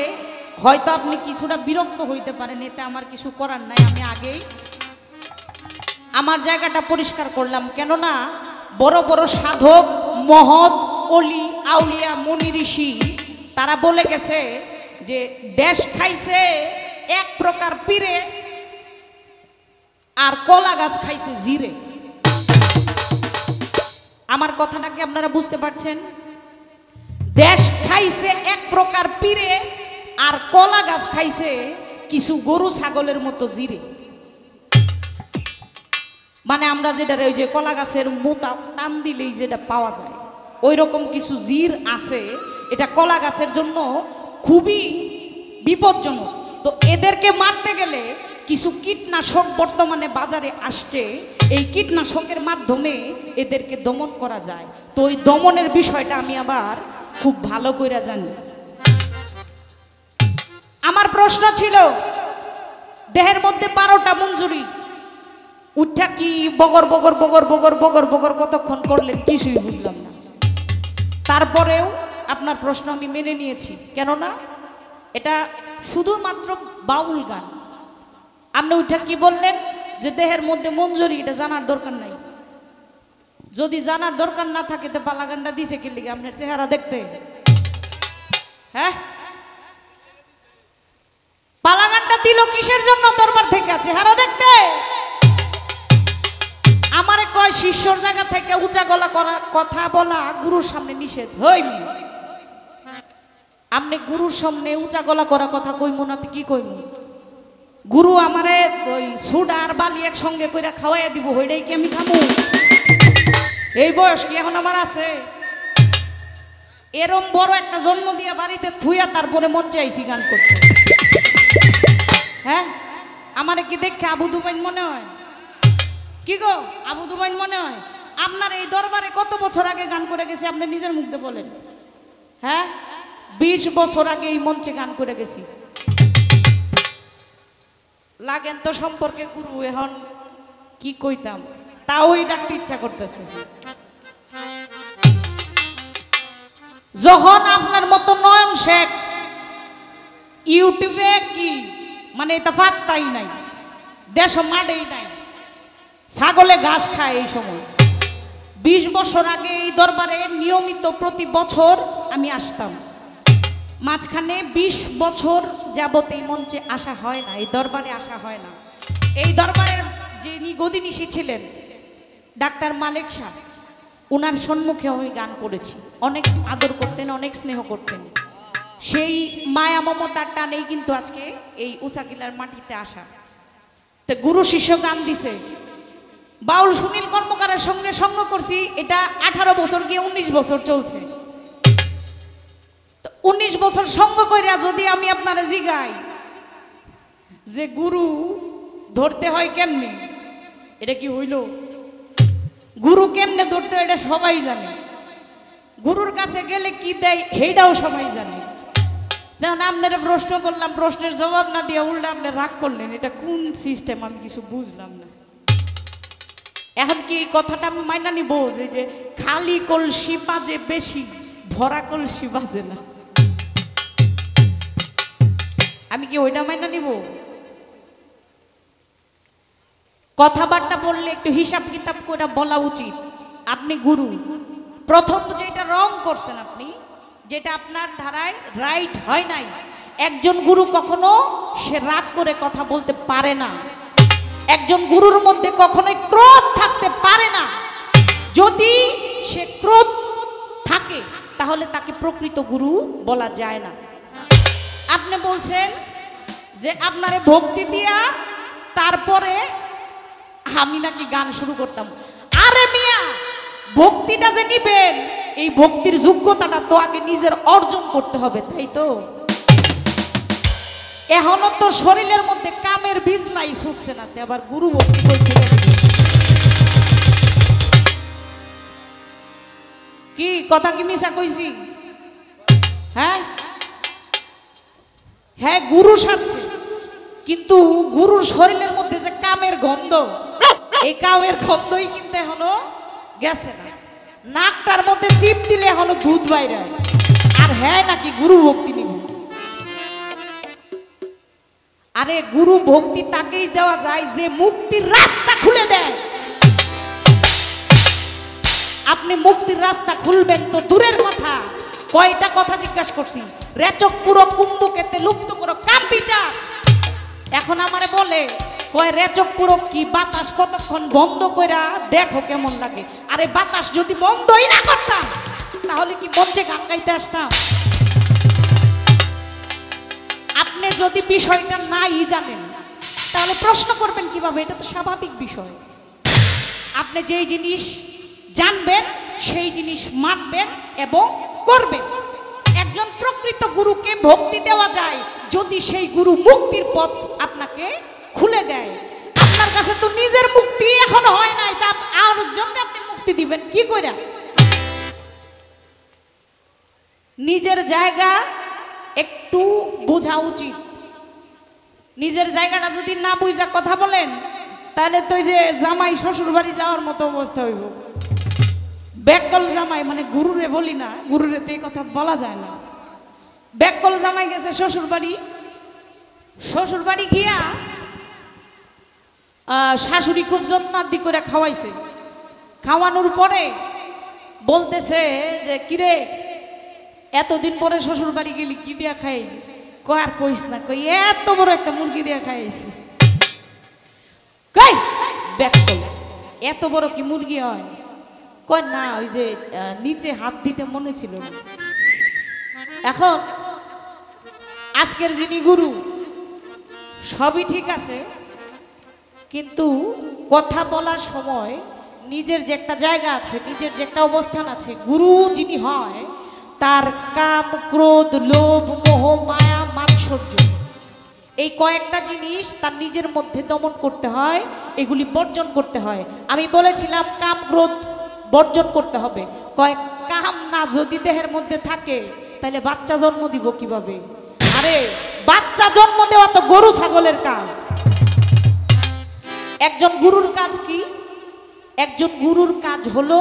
হয়তো আপনি কিছুটা বিরক্ত হইতে পারেন এতে আমার কিছু করার নাই আমি আগেই আমার জায়গাটা পরিষ্কার করলাম কেননা বড় বড় সাধক মহৎ অলি আউলিয়া মুনি ঋষি তারা বলে গেছে যে দেশ খাইছে এক প্রকার পীরে আর কলা গাছ খাইছে জিরে আমার কথাটা কি আপনারা বুঝতে পারছেন দেশ খাইছে এক প্রকার পিরে, আর কলা গাছ খাইছে কিছু গরু ছাগলের মতো জিরে। মানে আমরা যেটা ওই যে কলা গাছের মোটা টান দিলেই যেটা পাওয়া যায়, ওই রকম কিছু জির আছে। এটা কলা গাছের জন্য খুবই বিপজ্জনক। তো এদেরকে মারতে গেলে কিছু কীটনাশক বর্তমানে বাজারে আসছে, এই কীটনাশকের মাধ্যমে এদেরকে দমন করা যায়। তো ওই দমনের বিষয়টা আমি আবার খুব ভালো করে জানি। আমার প্রশ্ন ছিল, দেহের মধ্যে 12টা মঞ্জুরি, উঠা কি বগর বগর বগর বগর বগর বগর কতক্ষণ করলেন কিছুই বুঝলাম না। তারপরেও আপনার প্রশ্ন আমি মেনে নিয়েছি, কেননা এটা শুধুমাত্র বাউল গান। আপনি উঠা কি বললেন যে দেহের মধ্যে মঞ্জুরি, এটা জানার দরকার নাই। যদি জানার দরকার না থাকে তো পালা গানটা দিছে কি লিগে? আপনার চেহারা দেখতে, হ্যাঁ পালা গানটা দিল কিসের জন্য? দরবার থেকে চেহারা দেখতে। আমারে কয় শিষ্যর জায়গা থেকে উঁচা গলা করা কথা বলা গুরুর সামনে নিষেধ। হইনি আপনি গুরুর সামনে উঁচা গলা করা কথা কইমু না কি কইমু? গুরু আমারে ওই সুডা আর বালি একসঙ্গে কইরা খাওয়াইয়া দিব, হইটাই কি আমি খামু? এই বয়স কি এখন আমার আছে? এরম বড় একটা জন্ম দিয়া বাড়িতে থুইয়া তারপরে মঞ্চে আইছি গান করতে। হ্যাঁ আমারে কি দেখে আবু দুবাইন মনে হয়? কি গো আবু দুবাইন মনে হয়? আপনার এই দরবারে কত বছর আগে গান করে গেছি আপনি নিজের মুখে বলেন? হ্যাঁ 20 বছর আগে এই মঞ্চে গান করে গেছি। লাগেন তো সম্পর্কে গুরু, এখন কি কইতাম তাওই ডাকতে ইচ্ছা করতেছে। যখন আপনার মতো নয়ন শেখ ইউটিউবে কি মানে এটা পাত্তাই নাই, দেশ মাডেই নাই, ছাগলে ঘাস খায়। এই সময় 20 বছর আগে এই দরবারে নিয়মিত প্রতি বছর আমি আসতাম। মাঝখানে 20 বছর যাবত এই মঞ্চে আসা হয় না, এই দরবারে আসা হয় না। এই দরবারের যিনি গদিনিশী ছিলেন ডাক্তার মালিক শাহ, ওনার সম্মুখে আমি গান করেছি। অনেক আদর করতেন, অনেক স্নেহ করতেন। সেই মায়া মমতার টানেই কিন্তু আজকে এই উষাকিলার মাটিতে আসা। তো গুরু শিষ্য গান দিছে। বাউল সুনীল কর্মকারের সঙ্গে সঙ্গ করছি, এটা 18 বছর গিয়ে 19 বছর চলছে। 19 বছর সঙ্গ কইরা যদি আমি আপনারা জিগাই যে গুরু ধরতে হয় কেমনে, এটা কি হইল? গুরু কেমনে ধরতে হয় এটা সবাই জানে। গুরুর কাছে গেলে কি দেয় সেইটাও সবাই জানে। দেখুন আপনারা প্রশ্ন করলাম, প্রশ্নের জবাব না দিয়ে উল্টা আপনি রাগ করলেন, এটা কোন সিস্টেম আমি কিছু বুঝলাম না। এখন কি এই কথাটা আমি মাইনা নিব যে খালি কলসি বাজে বেশি, ভরা কলসি বাজে না? আমি কি ওইটা মাইনা নিব? কথাবার্তা বললে একটু হিসাব কিতাব করে বলা উচিত। আপনি গুরু, প্রথম যেটা রং করছেন আপনি, যেটা আপনার ধারায় রাইট হয় নাই। একজন গুরু কখনো সে রাগ করে কথা বলতে পারে না। একজন গুরুর মধ্যে কখনোই ক্রোধ থাকতে পারে না। যদি সে ক্রোধ থাকে তাহলে তাকে প্রকৃত গুরু বলা যায় না। আপনি বলছেন যে আপনারে ভক্তি দিয়া তারপরে আমি নাকি গান শুরু করতাম। আরে মিয়া, ভক্তিটা যে নিবেন এই ভক্তির যোগ্যতাটা তো আগে নিজের অর্জন করতে হবে, তাই তো? এখনো তো শরীরের মধ্যে কামের বীজ নাই, ছুটছে না, আবার গুরু ভক্তি করতে কি কথা কি মিশা কইছি? হ্যাঁ হ্যাঁ গুরু সাজছে, কিন্তু গুরুর শরীরের মধ্যে যে কামের গন্ধ, এই কামের গন্ধই কিন্তু এখনো গেছে না। নাকটার মধ্যে চিপ দিলে এখনো দুধ বাইরে। আর হ্যাঁ নাকি গুরু ভক্তি নিব? আরে গুরু ভক্তি তাকেই দেওয়া যায় যে মুক্তির রাস্তা খুলে দেয়। আপনি মুক্তির রাস্তা খুলবেন তো দূরের কথা, কয়টা কথা জিজ্ঞাসা করছি, রেচক পুরো কুম্ভকেতে লুপ্ত করো কাম বিচার। এখন আমারে বলে কয় রেচক পুরো কি বাতাস কতক্ষণ বন্ধ কইরা দেখো কেমন লাগে। আরে বাতাস যদি বন্ধই না করতাম তাহলে কি মঞ্চে গান গাইতে আসতাম? আপনি যদি বিষয়টা নাই জানেন তাহলে প্রশ্ন করবেন কিভাবে? এটা তো স্বাভাবিক বিষয়। আপনি যেই জিনিস জানবেন সেই জিনিস মানবেন এবং করবেন। একজন প্রকৃত গুরুকে ভক্তি দেওয়া যায় যদি সেই গুরু মুক্তির পথ আপনাকে খুলে দেয়। আপনার কাছে তো নিজের মুক্তি এখনো হয় নাই, তা আরেকজনকে আপনি মুক্তি দিবেন কি করে? নিজের জায়গা একটু বোঝা উচিত। নিজের জায়গাটা যদি না বুঝা কথা বলেন তাহলে তো যে জামাই শ্বশুর বাড়ি যাওয়ার মতো অবস্থা হইব। ব্যাককল জামাই, মানে গুরুরে বলি না, গুরুরে তো এই কথা বলা যায় না। ব্যাককল জামাই গেছে শ্বশুর বাড়ি, শ্বশুর বাড়ি গিয়া শাশুড়ি খুব যত্নাদি করে খাওয়াইছে। খাওয়ানোর পরে বলতেছে যে কিরে এতদিন পরে শ্বশুর বাড়ি গেলি, কি দিয়া খাই? কই আর কইস না, কই এত বড় একটা মুরগি দিয়া খাইছি। কই ব্যাককল এত বড় কি মুরগি হয়? কই না, ওই যে নিচে হাত দিতে মনে ছিল না। এখন আজকের যিনি গুরু সবই ঠিক আছে, কিন্তু কথা বলার সময় নিজের যে একটা জায়গা আছে, নিজের যে একটা অবস্থান আছে, গুরু যিনি হয় তার কাম, ক্রোধ, লোভ, মোহ, মায়া, মাৎসর্য, এই কয়েকটা জিনিস তার নিজের মধ্যে দমন করতে হয়, এগুলি বর্জন করতে হয়। আমি বলেছিলাম কাম, ক্রোধ বর্জন করতে হবে। কয়েক কাম না যদি দেহের মধ্যে থাকে তাহলে বাচ্চা জন্ম দিব কিভাবে? আরে বাচ্চা জন্ম দেওয়া তো গরু ছাগলের কাজ। একজন গুরুর কাজ কি? একজন গুরুর কাজ হলো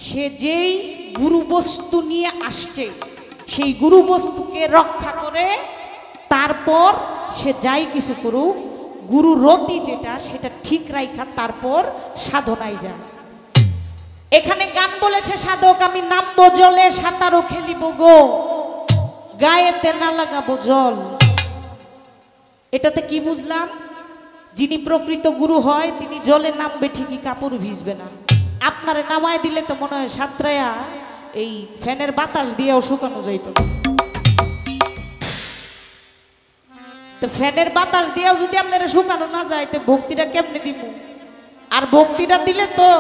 সে যেই গুরু বস্তু নিয়ে আসছে সেই গুরু বস্তুকে রক্ষা করে তারপর সে যাই কিছু করুক, গুরু রতি যেটা সেটা ঠিক রাইখা তারপর সাধনায় যায়। এখানে গান বলেছে সাধক, আমি নামবো জলে সাঁতারও খেলিব গো, গায়েতে না লাগাবো জল। এটাতে কি বুঝলাম? যিনি প্রকৃত গুরু হয় তিনি জলে নামবে ঠিকই, কাপড় ভিজবে না। আপনারে নামায় দিলে তো মনে হয় সাঁতরায়া এই ফ্যানের বাতাস দিয়েও শুকানো যাইত। তো ফ্যানের বাতাস দিয়েও যদি আপনারা শুকানো না যায় তো ভক্তিটা কেমনে দিব? আর ভক্তিটা দিলে তো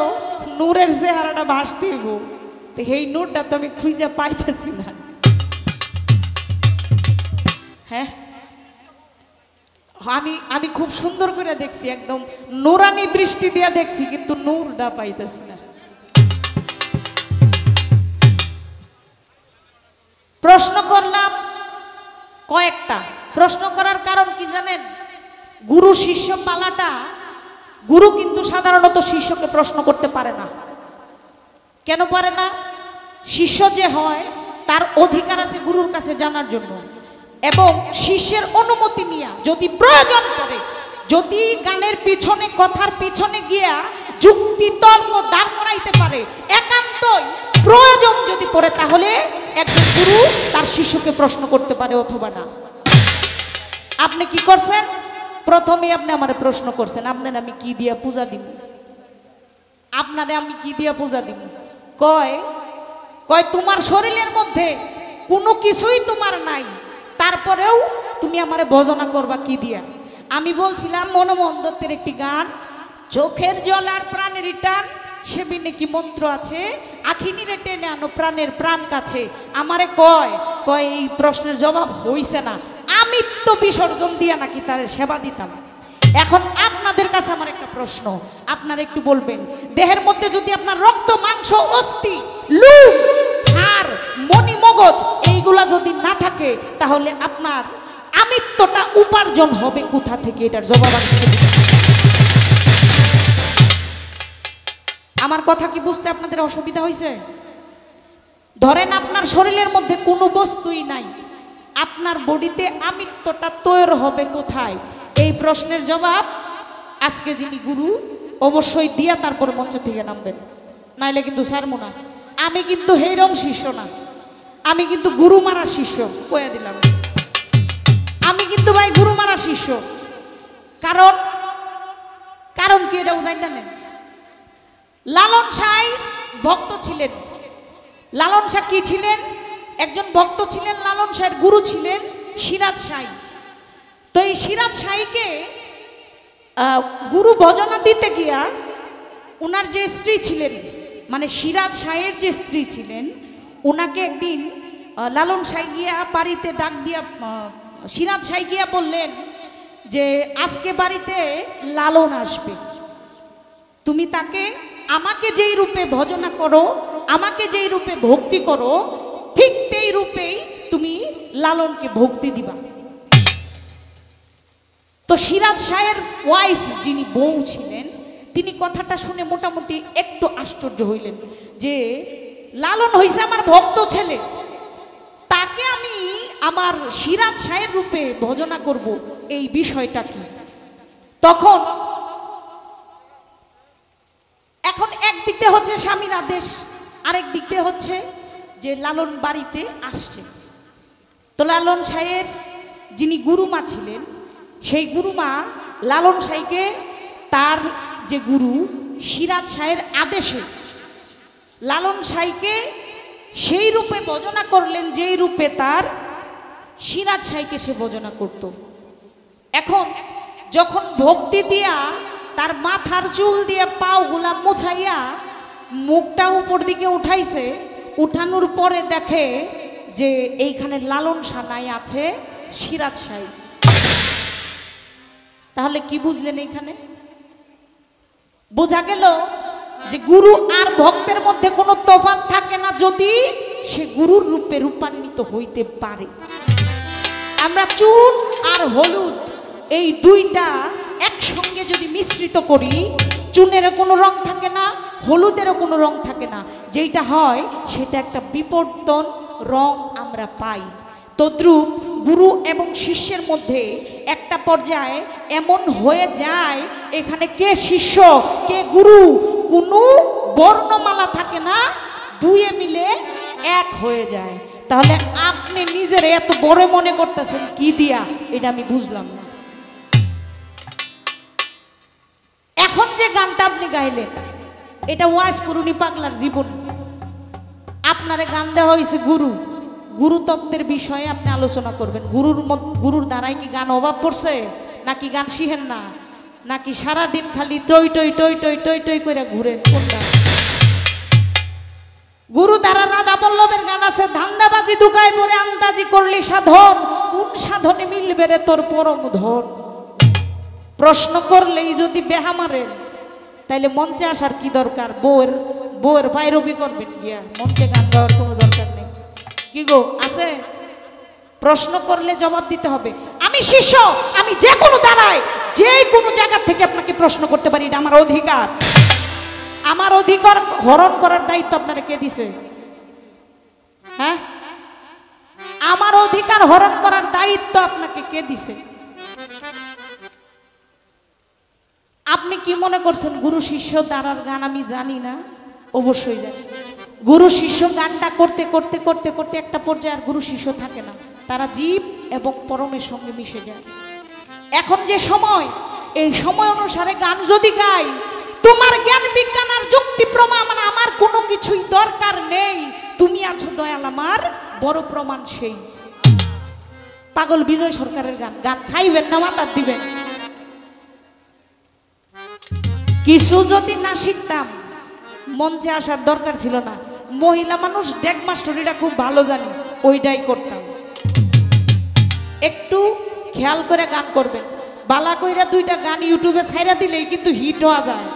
নূরের চেহারাটা ভাসতে হইব, তো এই নূরটা তো আমি খুঁজে পাইতেছি না। হ্যাঁ, আমি খুব সুন্দর করে দেখছি, একদম নূরানি দৃষ্টি দিয়ে দেখছি, কিন্তু নূরটা পাইতেছি না। প্রশ্ন করলাম কয়েকটা। প্রশ্ন করার কারণ কি জানেন? গুরু শিষ্য পালাটা, গুরু কিন্তু সাধারণত শিষ্যকে প্রশ্ন করতে পারে না। কেন পারে না? শিষ্য যে হয় তার অধিকার আছে গুরুর কাছে জানার জন্য, এবং শিষ্যের অনুমতি নিয়ে যদি প্রয়োজন পড়ে, যদি গানের পিছনে কথার পিছনে গিয়া যুক্তি তর্ক দাঁড় করাইতে পারে, একান্তই প্রয়োজন যদি পড়ে, তাহলে একজন গুরু তার শিষ্যকে প্রশ্ন করতে পারে অথবা না। আপনি কি করছেন? প্রথমে আপনি আমারে প্রশ্ন করছেন, আপনার আমি কি দিয়া পূজা দিব? আপনারে আমি কি দিয়া পূজা দিব? কয় তোমার শরীরের মধ্যে কোনো কিছুই তোমার নাই, তারপরেও তুমি আমারে ভজনা করবা কি দিয়া? আমি বলছিলাম মনমোহন দত্তের একটি গান, চোখের জল আর প্রাণের টান, সেবিনে কি মন্ত্র আছে, আখিনিরে টেনে আনো প্রাণের প্রাণ কাছে। আমারে কয় এই প্রশ্নের জবাব হইছে না, আমি তো বিসর্জন দিয়া নাকি তার সেবা দিতাম। এখন আপনাদের কাছে আমার একটা প্রশ্ন, আপনারা একটু বলবেন, দেহের মধ্যে যদি আপনার রক্ত, মাংস, অস্থি, লুম, হাড়, মনি, মগজ এইগুলা যদি না থাকে তাহলে আপনার আমিত্বটা উপার্জন হবে কোথা থেকে? এটার জবাব আছে। আমার কথা কি বুঝতে আপনাদের অসুবিধা হয়েছে? ধরেন আপনার শরীরের মধ্যে কোনো বস্তুই নাই, আপনার বডিতে আমিত্বটা তৈরি হবে কোথায়? এই প্রশ্নের জবাব আজকে যিনি গুরু অবশ্যই দিয়া তারপর মঞ্চ থেকে নামবেন, নাইলে কিন্তু ছাড়বো না। আমি কিন্তু হেরম শিষ্য না, আমি কিন্তু গুরু মারা শিষ্য, কয়ে দিলাম। আমি কিন্তু ভাই গুরু মারা শিষ্য। কারণ কি এটা বুঝাই না? লালন সাঁই ভক্ত ছিলেন, লালন শাহ কি ছিলেন? একজন ভক্ত ছিলেন। লালন শাহের গুরু ছিলেন সিরাজ শাহী। তো এই সিরাজ শাহীকে গুরু ভজনা দিতে গিয়া ওনার যে স্ত্রী ছিলেন, মানে সিরাজ শাহের যে স্ত্রী ছিলেন, ওনাকে একদিন লালন শাহ গিয়া বাড়িতে ডাক দিয়া সিরাজ শাহ গিয়া বললেন যে আজকে বাড়িতে লালন আসবে, তুমি তাকে আমাকে যেই রূপে ভজনা করো, আমাকে যেই রূপে ভক্তি করো, ঠিক সেই রূপেই তুমি লালনকে ভক্তি দিবা। তো সিরাজ শাহের ওয়াইফ, যিনি বউ ছিলেন, তিনি কথাটা শুনে মোটামুটি একটু আশ্চর্য হইলেন যে লালন হইছে আমার ভক্ত ছেলে, তাকে আমি আমার সিরাজ শাহের রূপে ভজনা করব, এই বিষয়টা কি? তখন এখন একদিক দিয়ে হচ্ছে স্বামীর আদেশ, আরেক দিক দিয়ে হচ্ছে যে লালন বাড়িতে আসছে। তো লালন শাহের যিনি গুরুমা ছিলেন, সেই গুরুমা লালন শাহকে তার যে গুরু সিরাজ শাহের আদেশে লালন শাহকে সেই রূপে ভজনা করলেন যেই রূপে তার সিরাজ শাহকে সে ভজনা করত। এখন যখন ভক্তি দিয়া তার মাথার চুল দিয়ে পাওগুলা মুছাইয়া মুখটা উপর দিকে উঠাইছে, উঠানোর পরে দেখে যে এইখানে লালন শাহ নাই, আছে সিরাজ শাহ। তাহলে কি বুঝলেন? এইখানে বোঝা গেল যে গুরু আর ভক্তের মধ্যে কোনো তফাৎ থাকে না যদি সে গুরুর রূপে রূপান্বিত হইতে পারে। আমরা চুন আর হলুদ এই দুইটা একসঙ্গে যদি মিশ্রিত করি, চুনেরও কোনো রং থাকে না, হলুদেরও কোনো রং থাকে না, যেটা হয় সেটা একটা বিবর্তন রং আমরা পাই। তদ্রূপ গুরু এবং শিষ্যের মধ্যে একটা পর্যায়ে এমন হয়ে যায়, এখানে কে শিষ্য কে গুরু কোনো বর্ণমালা থাকে না, দুয়ে মিলে এক হয়ে যায়। তাহলে আপনি নিজের এত বড় মনে করতেছেন কি দিয়া, এটা আমি বুঝলাম না। এখন যে গানটা আপনি গাইলেন, এটা ওয়াজ করুনি পাগলার জীবন। আপনারে গান দেওয়া হয়েছে গুরু, গুরু তত্ত্বের বিষয়ে আপনি আলোচনা করবেন। গুরুর দ্বারাই কি গান অভাব পড়ছে, নাকি গান শিখেন না, নাকি সারাদিন খালি টই টই টই টই টই টই করে ঘুরেন? কোনটা? গুরু দ্বারা রাধা বল্লভের গান আছে, ধান্দাবাজি দুগায় পরে আন্দাজি করলি সাধন, কোন সাধনে মিলবে রে তোর পরম ধন। প্রশ্ন করলেই যদি বেহা মারেন, তাইলে মঞ্চে আসার কি দরকার? বউয়ের পায়রবি করবেন গিয়া, মঞ্চে গান গাওয়ার কোনো দরকার নেই। কি গো আছে? প্রশ্ন করলে জবাব দিতে হবে। আমি শিষ্য, আমি যে কোনো দাঁড়ায় যে কোনো জায়গা থেকে আপনাকে প্রশ্ন করতে পারি, এটা আমার অধিকার। আমার অধিকার হরণ করার দায়িত্ব আপনারা কে দিছে? হ্যাঁ, আমার অধিকার হরণ করার দায়িত্ব আপনাকে কে দিছে? আপনি কি মনে করছেন গুরু শিষ্য দ্বারার গান আমি জানি না? অবশ্যই জানি। গুরু শিষ্য গানটা করতে করতে করতে করতে একটা পর্যায়ে আর গুরু শিষ্য থাকে না, তারা জীব এবং পরমের সঙ্গে মিশে যায়। এখন যে সময়, এই সময় অনুসারে গান যদি গাই, তোমার জ্ঞান বিজ্ঞান আর যুক্তি প্রমাণ আমার কোনো কিছুই দরকার নেই, তুমি আছো দয়াল আমার বড় প্রমাণ সেই। পাগল বিজয় সরকারের গান, গান খাইবেন না মাতার দিবেন। কিছু যদি না শিখতাম মঞ্চে আসার দরকার ছিল না। মহিলা মানুষ ডেক মাস্টরিটা খুব ভালো জানি, ওইটাই করতাম। একটু খেয়াল করে গান করবেন। বালা কইরা দুইটা গান ইউটিউবে ছাইরা দিলেই কিন্তু হিট হওয়া যায়।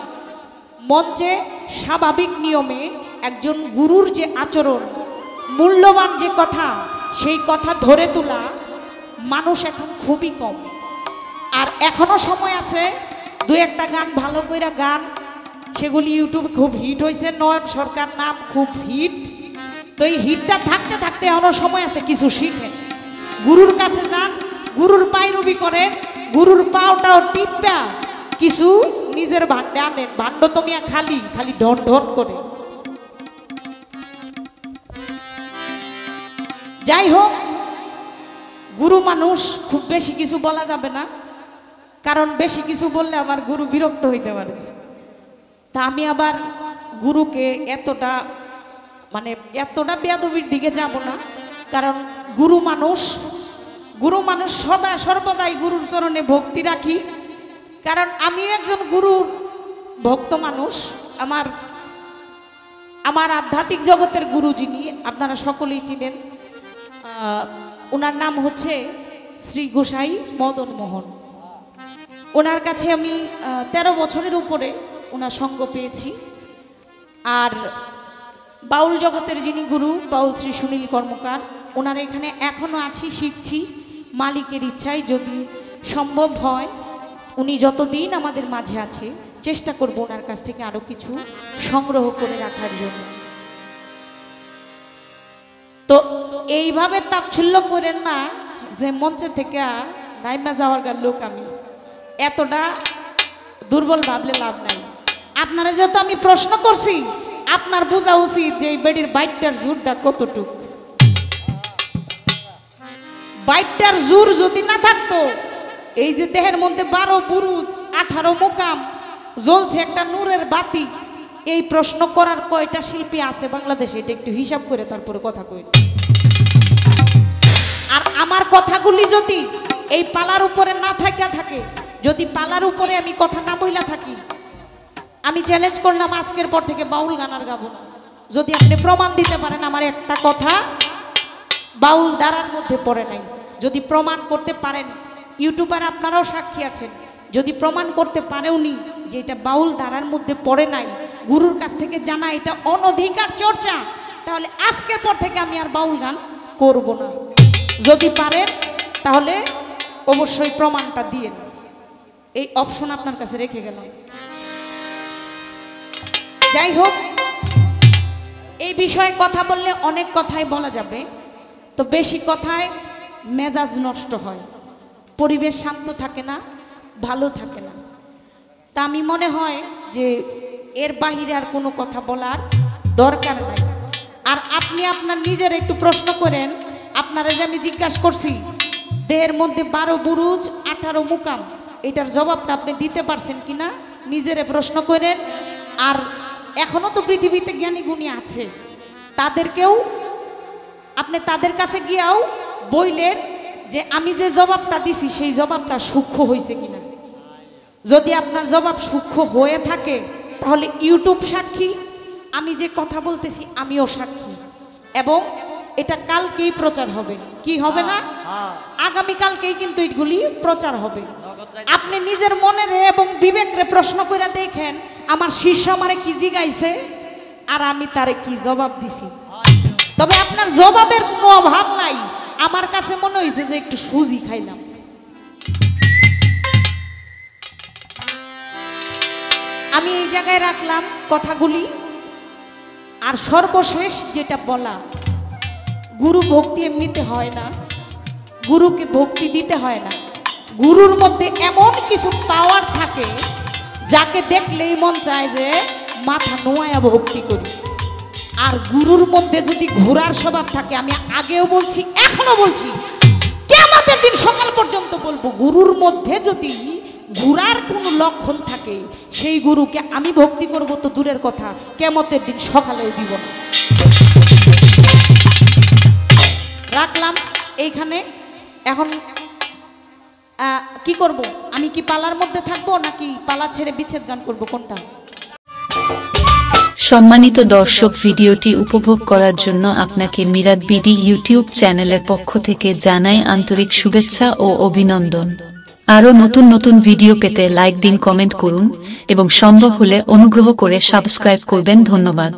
মঞ্চে স্বাভাবিক নিয়মে একজন গুরুর যে আচরণ, মূল্যবান যে কথা, সেই কথা ধরে তোলা মানুষ এখন খুবই কম। আর এখনো সময় আছে, দু একটা গান ভালো কইরা গান, সেগুলি ইউটিউবে খুব হিট হয়েছে। নয়ন সরকার নাম খুব হিট। তো এই হিটটা থাকতে থাকতে এখনো সময় আছে, কিছু শিখেন, গুরুর কাছে যান, গুরুর পায়রবি করেন, গুরুর পাওটাও টিপা কিছু নিজের ভান্ডে আনেন। ভাণ্ড তো মিয়া খালি খালি ঢন ঢন করে। যাই হোক, গুরু মানুষ, খুব বেশি কিছু বলা যাবে না, কারণ বেশি কিছু বললে আমার গুরু বিরক্ত হইতে পারে। তা আমি আবার গুরুকে এতটা মানে এতটা বেয়াদবির দিকে যাব না, কারণ গুরু মানুষ সদা সর্বদাই গুরুর চরণে ভক্তি রাখি। কারণ আমি একজন গুরুর ভক্ত মানুষ। আমার আধ্যাত্মিক জগতের গুরু যিনি আপনারা সকলেই চিনেন, ওনার নাম হচ্ছে শ্রী গোসাই মদন মোহন। ওনার কাছে আমি 13 বছরের উপরে ওনার সঙ্গ পেয়েছি। আর বাউল জগতের যিনি গুরু বাউল শ্রী সুনীল কর্মকার, ওনার এখানে এখনও আছি, শিখছি। মালিকের ইচ্ছায় যদি সম্ভব হয়, উনি যতদিন আমাদের মাঝে আছে চেষ্টা করব ওনার কাছ থেকে আরো কিছু সংগ্রহ করে রাখার জন্য। তো এইভাবে তাচ্ছল্য করেন না যে মঞ্চে থেকে নাইমা যাওয়ার গার লোক আমি, এতটা দুর্বল ভাবলে লাভ নাই। আপনারা যেহেতু আমি প্রশ্ন করছি, আপনার বোঝা উচিত যে এই বেডির বাইকটার জোরটা কতটুক। বাইকটার জোর যদি না থাকতো, এই যে দেহের মধ্যে 12 বুরুজ 18 মুকাম জ্বলছে একটা নূরের বাতি, এই প্রশ্ন করার কয়টা শিল্পী আছে বাংলাদেশে, এটা একটু হিসাব করে তারপরে কথা কই। আর আমার কথাগুলি যদি এই পালার উপরে না থাকে, যদি পালার উপরে আমি কথা না বইলা থাকি, আমি চ্যালেঞ্জ করলাম আজকের পর থেকে বাউল গান আর গাবো না। যদি আপনি প্রমাণ দিতে পারেন আমার একটা কথা বাউল ধারার মধ্যে পড়ে নাই, যদি প্রমাণ করতে পারেন, ইউটিউবার আপনারাও সাক্ষী আছেন, যদি প্রমাণ করতে পারেওনি যে এটা বাউল ধারার মধ্যে পড়ে নাই, গুরুর কাছ থেকে জানা এটা অনধিকার চর্চা, তাহলে আজকের পর থেকে আমি আর বাউল গান করব না। যদি পারেন তাহলে অবশ্যই প্রমাণটা দিয়েন, এই অপশন আপনার কাছে রেখে গেলাম। যাই হোক, এই বিষয়ে কথা বললে অনেক কথাই বলা যাবে, তো বেশি কথায় মেজাজ নষ্ট হয়, পরিবেশ শান্ত থাকে না, ভালো থাকে না। তা আমি মনে হয় যে এর বাহিরে আর কোনো কথা বলার দরকার নাই। আর আপনি আপনার নিজের একটু প্রশ্ন করেন, আপনারা যে আমি জিজ্ঞাসা করছি দেহের মধ্যে 12 বুরুজ 18 মুকাম, এটার জবাবটা আপনি দিতে পারছেন কিনা নিজেরে প্রশ্ন করেন। আর এখনো তো পৃথিবীতে জ্ঞানী গুণী আছে, তাদেরকেও আপনি তাদের কাছে গিয়েও বইলেন যে আমি যে জবাবটা দিছি সেই জবাবটা সূক্ষ্ম হয়েছে কিনা। যদি আপনার জবাব সূক্ষ্ম হয়ে থাকে তাহলে ইউটিউব সাক্ষী, আমি যে কথা বলতেছি আমিও সাক্ষী, এবং এটা কালকেই প্রচার হবে। কি হবে না? আগামীকালকেই কিন্তু এগুলি প্রচার হবে। আপনি নিজের মনের এবং বিবেকরে প্রশ্ন করে দেখেন আমার শিষ্য আমারে কি জিগাইছে আর আমি তারে কি জবাব দিছি। তবে আপনার জবাবের কোনো অভাব নাই, আমার কাছে মনে হয়েছে যে একটু সুজি খাইলাম। আমি এই জায়গায় রাখলাম কথাগুলি। আর সর্বশেষ যেটা বলা, গুরু ভক্তি এমনিতে হয় না, গুরুকে ভক্তি দিতে হয় না। গুরুর মধ্যে এমন কিছু পাওয়ার থাকে যাকে দেখলেই মন চায় যে মাথা নোয়ায়া ভক্তি করি। আর গুরুর মধ্যে যদি ঘোরার স্বভাব থাকে, আমি আগেও বলছি এখনো বলছি, কিয়ামতের দিন সকাল পর্যন্ত বলবো, গুরুর মধ্যে যদি ঘোরার কোনো লক্ষণ থাকে সেই গুরুকে আমি ভক্তি করব তো দূরের কথা, কিয়ামতের দিন সকালেও দিব না। রাখলাম এইখানে। এখন কি করব, আমি কি পালার মধ্যে থাকবো নাকি পালা ছেড়ে বিচ্ছেদ গান করব, কোনটা? সম্মানিত দর্শক, ভিডিওটি উপভোগ করার জন্য আপনাকে মিরাত বিডি ইউটিউব চ্যানেলের পক্ষ থেকে জানাই আন্তরিক শুভেচ্ছা ও অভিনন্দন। আরও নতুন নতুন ভিডিও পেতে লাইক দিন, কমেন্ট করুন এবং সম্ভব হলে অনুগ্রহ করে সাবস্ক্রাইব করবেন। ধন্যবাদ।